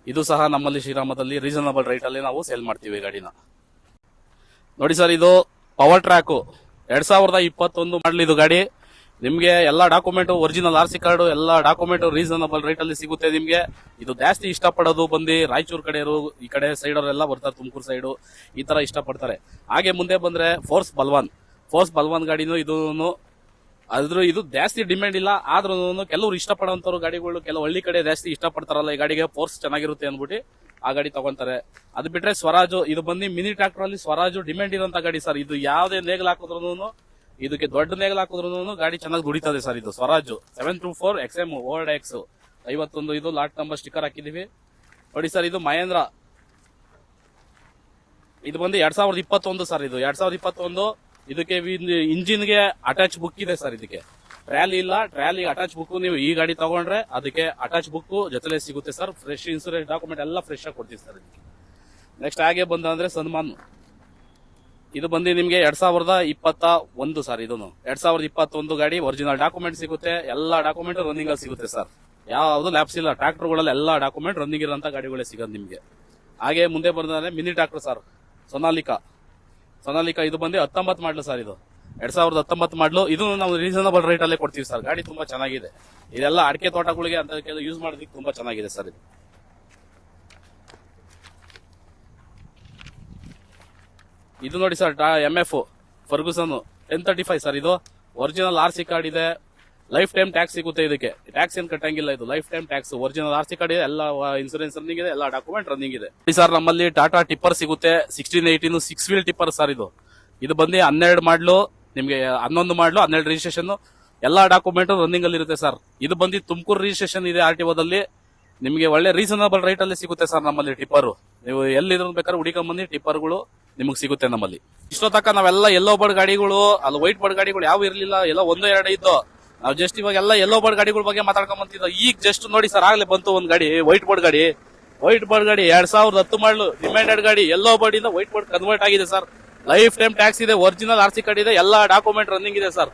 ಇದು ಸಹ ನಮ್ಮಲ್ಲಿ ಶ್ರೀರಾಮದಲ್ಲಿ ರೀಸನಬಲ್ ರೈಟ್ ಅಲ್ಲಿ ನಾವು ಸೇಲ್ ಮಾಡ್ತೀವಿ ಗಾಡಿನ. ನೋಡಿ ಸರ್, ಇದು ಪವರ್ ಟ್ರ್ಯಾಕ್ 2021 ಮಾಡಲ್. ಇದು ಗಾಡಿ ನಿಮ್ಗೆ ಎಲ್ಲಾ ಡಾಕ್ಯುಮೆಂಟ್, ಒರಿಜಿನಲ್ RC ಕಾರ್ಡ್ ಎಲ್ಲ ಡಾಕ್ಯುಮೆಂಟ್ ರೀಸನಬಲ್ ರೈಟ್ ಅಲ್ಲಿ ಸಿಗುತ್ತೆ ನಿಮ್ಗೆ. ಇದು ಜಾಸ್ತಿ ಇಷ್ಟಪಡೋದು ಬಂದು ರಾಯಚೂರು ಕಡೆಯವರು, ಈ ಕಡೆ ಸೈಡ್ ಅವರೆಲ್ಲ ಬರ್ತಾರೆ, ತುಮಕೂರು ಸೈಡು ಈ ತರ ಇಷ್ಟಪಡ್ತಾರೆ. ಹಾಗೆ ಮುಂದೆ ಬಂದ್ರೆ ಫೋರ್ಸ್ ಬಲ್ವಾನ್ ಗಾಡಿನೂ ಇದು ಜಾಸ್ತಿ ಡಿಮ್ಯಾಂಡ್ ಇಲ್ಲ. ಆದ್ರೂ ಕೆಲವರು ಇಷ್ಟಪಡುವಂತವ್ರು ಗಾಡಿಗಳು, ಕೆಲವು ಹಳ್ಳಿ ಕಡೆ ಜಾಸ್ತಿ ಇಷ್ಟಪಡ್ತಾರಲ್ಲ ಈ ಗಾಡಿಗೆ, ಫೋರ್ಸ್ ಚೆನ್ನಾಗಿರುತ್ತೆ ಅಂದ್ಬಿಟ್ಟು ಆ ಗಾಡಿ ತಗೊಂತಾರೆ. ಅದು ಬಿಟ್ರೆ ಸ್ವರಾಜು, ಇದು ಬಂದು ಮಿನಿ ಟ್ರಾಕ್ಟರ್ ಅಲ್ಲಿ ಸ್ವರಾಜು ಡಿಮ್ಯಾಂಡ್ ಇರೋಂತ ಗಾಡಿ ಸರ್. ಇದು ಯಾವುದೇ ನೇಗಲ್ ಹಾಕಿದ್ರು, ಇದಕ್ಕೆ ದೊಡ್ಡ ನೇಗಲ್ ಹಾಕಿದ್ರು ಗಾಡಿ ಚೆನ್ನಾಗಿ ದುಡಿತದೆ ಸರ್. ಇದು ಸ್ವರಾಜು 724 XM ಓಲ್ಡ್ X 51. ಇದು ಲಾಟ್ ನಂಬರ್ ಸ್ಟಿಕ್ಕರ್ ಹಾಕಿದೀವಿ ನೋಡಿ ಸರ್. ಇದು ಮಹೇಂದ್ರ, ಇದು ಬಂದು 2021 ಸರ್. ಇದು 2021. ಇದಕ್ಕೆ ಇಂಜಿನ್ಗೆ ಅಟ್ಯಾಚ್ ಬುಕ್ ಇದೆ ಸರ್. ಇದಕ್ಕೆ ಟ್ರ್ಯಾಲಿ ಇಲ್ಲ, ಟ್ರ್ಯಾಲಿ ಅಟ್ಯಾಚ್ ಬುಕ್ ನೀವು ಈ ಗಾಡಿ ತಗೊಂಡ್ರೆ ಅದಕ್ಕೆ ಅಟ್ಯಾಚ್ ಬುಕ್ ಜೊತೆಲೆ ಸಿಗುತ್ತೆ ಸರ್. ಫ್ರೆಶ್ ಇನ್ಸೂರೆನ್ಸ್ ಡಾಕ್ಯುಮೆಂಟ್ ಎಲ್ಲ ಫ್ರೆಶ್ ಆಗಿ ಕೊಡ್ತೀವಿ ಸರ್ ಇದಕ್ಕೆ. ನೆಕ್ಸ್ಟ್ ಹಾಗೆ ಬಂದ್ರೆ ಸನ್ಮಾನ್. ಇದು ಬಂದು ನಿಮ್ಗೆ 2021 ಸರ್. ಇದನ್ನು 2021 ಗಾಡಿ. ಒರಿಜಿನಲ್ ಡಾಕ್ಯುಮೆಂಟ್ ಸಿಗುತ್ತೆ, ಎಲ್ಲಾ ಡಾಕ್ಯುಮೆಂಟ್ ರನ್ನಿಂಗ್ ಅಲ್ಲಿ ಸಿಗುತ್ತೆ ಸರ್. ಯಾವ್ದು ಲ್ಯಾಪ್ಸ್ ಇಲ್ಲ. ಟ್ರಾಕ್ಟರ್ಗಳಲ್ಲಿ ಎಲ್ಲಾ ಡಾಕ್ಯುಮೆಂಟ್ ರನ್ನಿಂಗ್ ಇರೋಂತ ಗಾಡಿಗಳೇ ಸಿಗೋದು ನಿಮ್ಗೆ. ಹಾಗೆ ಮುಂದೆ ಬಂದ್ರೆ ಮಿನಿ ಟ್ರಾಕ್ಟರ್ ಸರ್, ಸೊನಾಲಿಕಾ. ಇದು ಬಂದು 19 ಮಾಡಲು ಸರ್. ಇದು 2019 ಮಾಡಲು. ಇದು ನಾವು ರೀಸನಬಲ್ ರೇಟ್ ಅಲ್ಲೇ ಕೊಡ್ತೀವಿ ಸರ್. ಗಾಡಿ ತುಂಬಾ ಚೆನ್ನಾಗಿದೆ. ಇದೆಲ್ಲ ಅಡಿಕೆ ತೋಟಗಳಿಗೆ ಅಂತ ಯೂಸ್ ಮಾಡೋದಕ್ಕೆ ತುಂಬಾ ಚೆನ್ನಾಗಿದೆ ಸರ್ ಇದು. ಇದು ನೋಡಿ ಸರ್ MF ಫರ್ಗುಸನ್ 1035 ಸರ್. ಇದು ಒರಿಜಿನಲ್ RC ಕಾರ್ಡ್ ಇದೆ. ಲೈಫ್ ಟೈಮ್ ಟ್ಯಾಕ್ಸ್ ಸಿಗುತ್ತೆ ಇದಕ್ಕೆ. ಟ್ಯಾಕ್ಸ್ ಏನ್ ಕಟ್ಟಂಗಿಲ್ಲ. ಇದು life time tax. Original RC card ಇದೆ. ಎಲ್ಲ ಇನ್ಸೂರೆನ್ಸ್ ರನ್ನಿಂಗ್ ಇದೆ. ಎಲ್ಲ ಡಾಕ್ಯುಮೆಂಟ್ ರನ್ನಿಂಗ್ ಇದೆ. ಸರ್ ನಮ್ಮಲ್ಲಿ ಟಾಟಾ ಟಿಪ್ಪರ್ ಸಿಗುತ್ತೆ 1618 6 ವೀಲ್ ಟಿಪ್ಪರ್ ಸರ್. ಇದು ಬಂದು 12 ಮಾಡ್ಲು, ನಿಮ್ಗೆ 11 ಮಾಡ್ಲು, 12 ರಿಜಿಸ್ಟ್ರೇಷನ್, ಎಲ್ಲಾ ಡಾಕ್ಯುಮೆಂಟ್ ರನ್ನಿಂಗ್ ಅಲ್ಲಿ ಇರುತ್ತೆ ಸರ್. ಇದು ಬಂದು ತುಮಕೂರು ರಿಜಿಸ್ಟ್ರೇಷನ್ ಇದೆ RTOದಲ್ಲಿ. ನಿಮಗೆ ಒಳ್ಳೆ ರೀಸನಬಲ್ ರೈಟ್ ಅಲ್ಲಿ ಸಿಗುತ್ತೆ ಸರ್ ನಮ್ಮಲ್ಲಿ ಟಿಪ್ಪರ್. ನೀವು ಎಲ್ಲಿದ್ರು ಬೇಕಾದ್ರೆ ಹುಡಿಕೊಂಡ್ ಟಿಪ್ಪರ್ಗಳು ನಿಮಗೆ ಸಿಗುತ್ತೆ ನಮ್ಮಲ್ಲಿ. ಇಷ್ಟೊತ್ತಕ್ಕ ನಾವೆಲ್ಲ ಯೆಲ್ಲೋ ಬರ್ಡ್ ಗಾಡಿಗಳು, ಅಲ್ಲಿ ವೈಟ್ ಬರ್ಡ್ ಗಾಡಿಗಳು ಯಾವ ಇರ್ಲಿಲ್ಲ, ಎಲ್ಲ 1-2 ಇದ್ದು. ನಾವು ಜಸ್ಟ್ ಇವಾಗ ಎಲ್ಲ ಯೆಲ್ಲೋ ಬರ್ಡ್ ಗಾಡಿಗಳ ಬಗ್ಗೆ ಮಾತಾಡ್ಕೊಂಡ್ ಬಂತಿದ್ದ. ಈಗ ಜಸ್ಟ್ ನೋಡಿ ಸರ್, ಆಗ್ಲೇ ಬಂತು ಒಂದ್ ಗಾಡಿ ವೈಟ್ ಬರ್ಡ್ ಗಾಡಿ. 2010 ಮಾಡಲು ಡಿಮ್ಯಾಂಡೆಡ್ ಗಾಡಿ. ಯೆಲ್ಲೋ ಬರ್ಡ್ ಇಂದ ವೈಟ್ ಬರ್ಡ್ ಕನ್ವರ್ಟ್ ಆಗಿದೆ ಸರ್. ಲೈಫ್ ಟೈಮ್ ಟ್ಯಾಕ್ಸ್ ಇದೆ. ಒರಿಜಿನಲ್ RC ಕಾರ್ಡ್ ಇದೆ. ಎಲ್ಲಾ ಡಾಕ್ಯುಮೆಂಟ್ ರನ್ನಿಂಗ್ ಇದೆ ಸರ್.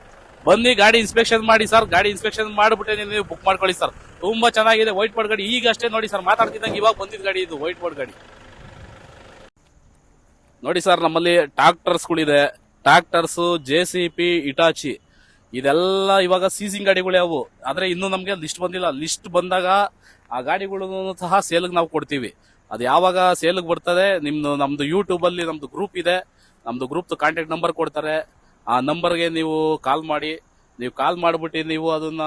ಬಂದು ಗಾಡಿ ಇನ್ಸ್ಪೆಕ್ಷನ್ ಮಾಡಿ ಸರ್. ಗಾಡಿ ಇನ್ಸ್ಪೆಕ್ಷನ್ ಮಾಡ್ಬಿಟ್ಟೆ ನೀವು ಬುಕ್ ಮಾಡ್ಕೊಳ್ಳಿ ಸರ್. ತುಂಬಾ ಚೆನ್ನಾಗಿದೆ ವೈಟ್ ಬರ್ಡ್ ಗಾಡಿ. ಈಗ ಅಷ್ಟೇ ನೋಡಿ ಸರ್, ಮಾತಾಡ್ತಿದ್ದಂಗೆ ಇವಾಗ ಬಂದಿದ್ ಗಾಡಿ ಇದು ವೈಟ್ ಬರ್ಡ್ ಗಾಡಿ. ನೋಡಿ ಸರ್, ನಮ್ಮಲ್ಲಿ ಟ್ರಾಕ್ಟರ್ಸ್ಗಳಿದೆ. ಟ್ರಾಕ್ಟರ್ಸ್, JCP, ಇಟಾಚಿ, ಇದೆಲ್ಲ ಇವಾಗ ಸೀಸಿಂಗ್ ಗಾಡಿಗಳು ಯಾವು. ಆದ್ರೆ ಇನ್ನು ನಮ್ಗೆ ಲಿಸ್ಟ್ ಬಂದಿಲ್ಲ. ಲಿಸ್ಟ್ ಬಂದಾಗ ಆ ಗಾಡಿಗಳನ್ನು ಸಹ ಸೇಲ್ಗೆ ನಾವು ಕೊಡ್ತೀವಿ. ಅದು ಯಾವಾಗ ಸೇಲ್ಗೆ ಬರ್ತದೆ, ನಮ್ದು ಯೂಟ್ಯೂಬ್ ಅಲ್ಲಿ ನಮ್ದು ಗ್ರೂಪ್ ಇದೆ. ನಮ್ದು ಗ್ರೂಪ್ ಕಾಂಟ್ಯಾಕ್ಟ್ ನಂಬರ್ ಕೊಡ್ತಾರೆ. ಆ ನಂಬರ್ಗೆ ನೀವು ಕಾಲ್ ಮಾಡಿ. ನೀವು ಕಾಲ್ ಮಾಡ್ಬಿಟ್ಟು ನೀವು ಅದನ್ನ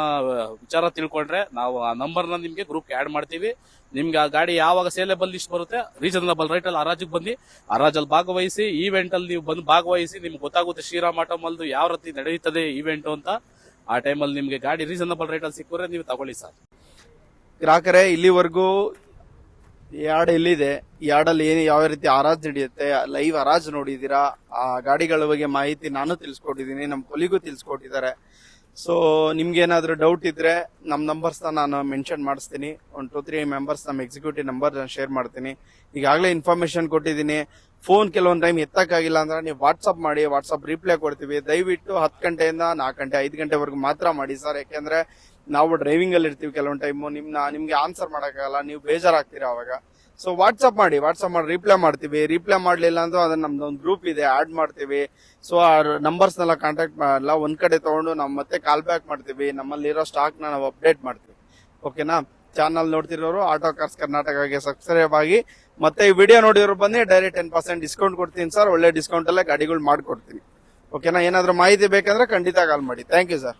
ವಿಚಾರ ತಿಳ್ಕೊಂಡ್ರೆ ನಾವು ಆ ನಂಬರ್ನ ನಿಮ್ಗೆ ಗ್ರೂಪ್ಗೆ ಆಡ್ ಮಾಡ್ತೀವಿ. ನಿಮ್ಗೆ ಆ ಗಾಡಿ ಯಾವಾಗ ಸೇಲೆಬಲ್ ಲಿಸ್ಟ್ ಬರುತ್ತೆ, ರೀಸನಬಲ್ ರೈಟ್ ಅಲ್ಲಿ ಹರಾಜಿಗೆ ಬಂದು ಹರಾಜಲ್ಲಿ ಭಾಗವಹಿಸಿ, ಈವೆಂಟ್ ಅಲ್ಲಿ ನೀವು ಬಂದು ಭಾಗವಹಿಸಿ. ನಿಮ್ಗೆ ಗೊತ್ತಾಗುತ್ತೆ ಶ್ರೀರಾಮ್ ಆಟೋಮಲ್ದು ಯಾವ ರೀತಿ ನಡೆಯುತ್ತದೆ ಈವೆಂಟ್ ಅಂತ. ಆ ಟೈಮಲ್ಲಿ ನಿಮ್ಗೆ ಗಾಡಿ ರೀಸನಬಲ್ ರೈಟ್ ಅಲ್ಲಿ ಸಿಕ್ಕರೆ ನೀವು ತಗೊಳ್ಳಿ ಸರ್. ಗ್ರಾಹಕರೇ, ಇಲ್ಲಿವರೆಗೂ ಯಾರ್ಡ್ ಎಲ್ಲಿದೆ, ಯಾರ್ಡಲ್ಲಿ ಯಾವ ರೀತಿ ಹರಾಜ್ ನಡೆಯುತ್ತೆ, ಲೈವ್ ಹರಾಜ್ ನೋಡಿದೀರಾ. ಆ ಗಾಡಿಗಳ ಬಗ್ಗೆ ಮಾಹಿತಿ ನಾನು ತಿಳಿಸ್ಕೊಟ್ಟಿದ್ದೀನಿ, ನಮ್ಮ ಕೊಲಿಗೂ ತಿಳಿಸ್ಕೊಟ್ಟಿದ್ದಾರೆ. ಸೊ ನಿಮ್ಗೆ ಏನಾದ್ರು ಡೌಟ್ ಇದ್ರೆ ನಮ್ಮ ನಂಬರ್ಸ್ ನಾನು ಮೆನ್ಷನ್ ಮಾಡಿಸ್ತೀನಿ. 1-2-3 ಮೆಂಬರ್ಸ್ ನಮ್ಮ ಎಕ್ಸಿಕ್ಯೂಟಿವ್ ನಂಬರ್ ಶೇರ್ ಮಾಡ್ತೀನಿ. ಈಗಾಗಲೇ ಇನ್ಫಾರ್ಮೇಶನ್ ಕೊಟ್ಟಿದ್ದೀನಿ. ಫೋನ್ ಕೆಲವೊಂದು ಟೈಮ್ ಎತ್ತಕ್ಕಾಗಿಲ್ಲ ಅಂದ್ರೆ ನೀವು ವಾಟ್ಸ್ಆಪ್ ಮಾಡಿ, ವಾಟ್ಸ್ಆಪ್ ರಿಪ್ಲೈ ಕೊಡ್ತೀವಿ. ದಯವಿಟ್ಟು 10 ಗಂಟೆಯಿಂದ 4 ಗಂಟೆ 5 ಗಂಟೆವರೆಗೂ ಮಾತ್ರ ಮಾಡಿ ಸರ್. ಯಾಕೆಂದ್ರೆ ನಾವು ಡ್ರೈವಿಂಗ್ ಅಲ್ಲಿ ಇರ್ತೀವಿ. ಕೆಲವೊಂದು ಟೈಮು ನಿಮ್ಗೆ ಆನ್ಸರ್ ಮಾಡಕ್ಕಾಗಲ್ಲ, ನೀವು ಬೇಜಾರಾಗ್ತೀರಾ ಅವಾಗ. ಸೊ ವಾಟ್ಸ್ಆಪ್ ಮಾಡಿ ರಿಪ್ಲೈ ಮಾಡ್ತೀವಿ. ರಿಪ್ಲೈ ಮಾಡ್ಲಿಲ್ಲ ಅಂದ್ರೆ ಅದನ್ನ ನಮ್ದು ಒಂದು ಗ್ರೂಪ್ ಇದೆ, ಆಡ್ ಮಾಡ್ತೀವಿ. ಸೊ ಆ ನಂಬರ್ಸ್ ನೆಲ್ಲ ಕಾಂಟ್ಯಾಕ್ಟ್ ಮಾಡಲ್ಲ, ಒಂದ್ ಕಡೆ ತಗೊಂಡು ನಾವು ಮತ್ತೆ ಕಾಲ್ ಬ್ಯಾಕ್ ಮಾಡ್ತೀವಿ. ನಮ್ಮಲ್ಲಿರೋ ಸ್ಟಾಕ್ ನ ನಾವು ಅಪ್ಡೇಟ್ ಮಾಡ್ತೀವಿ. ಓಕೆನಾ? ಚಾನಲ್ ನೋಡ್ತಿರೋರು ಆಟೋ ಕಾರ್ಸ್ ಕರ್ನಾಟಕಗೆ ಸಬ್ಸ್ಕ್ರೈಬ್ ಆಗಿ. ಮತ್ತೆ ಈ ವಿಡಿಯೋ ನೋಡಿರೋರು ಬನ್ನಿ, ಡೈರೆಕ್ಟ್ 10% ಡಿಸ್ಕೌಂಟ್ ಕೊಡ್ತೀನಿ ಸರ್. ಒಳ್ಳೆ ಡಿಸ್ಕೌಂಟ್ ಅಲ್ಲೇ ಗಾಡಿಗಳು ಮಾಡ್ಕೊಡ್ತೀನಿ. ಓಕೆನಾ? ಏನಾದ್ರು ಮಾಹಿತಿ ಬೇಕಂದ್ರೆ ಖಂಡಿತ ಕಾಲ್ ಮಾಡಿ. Thank you sir.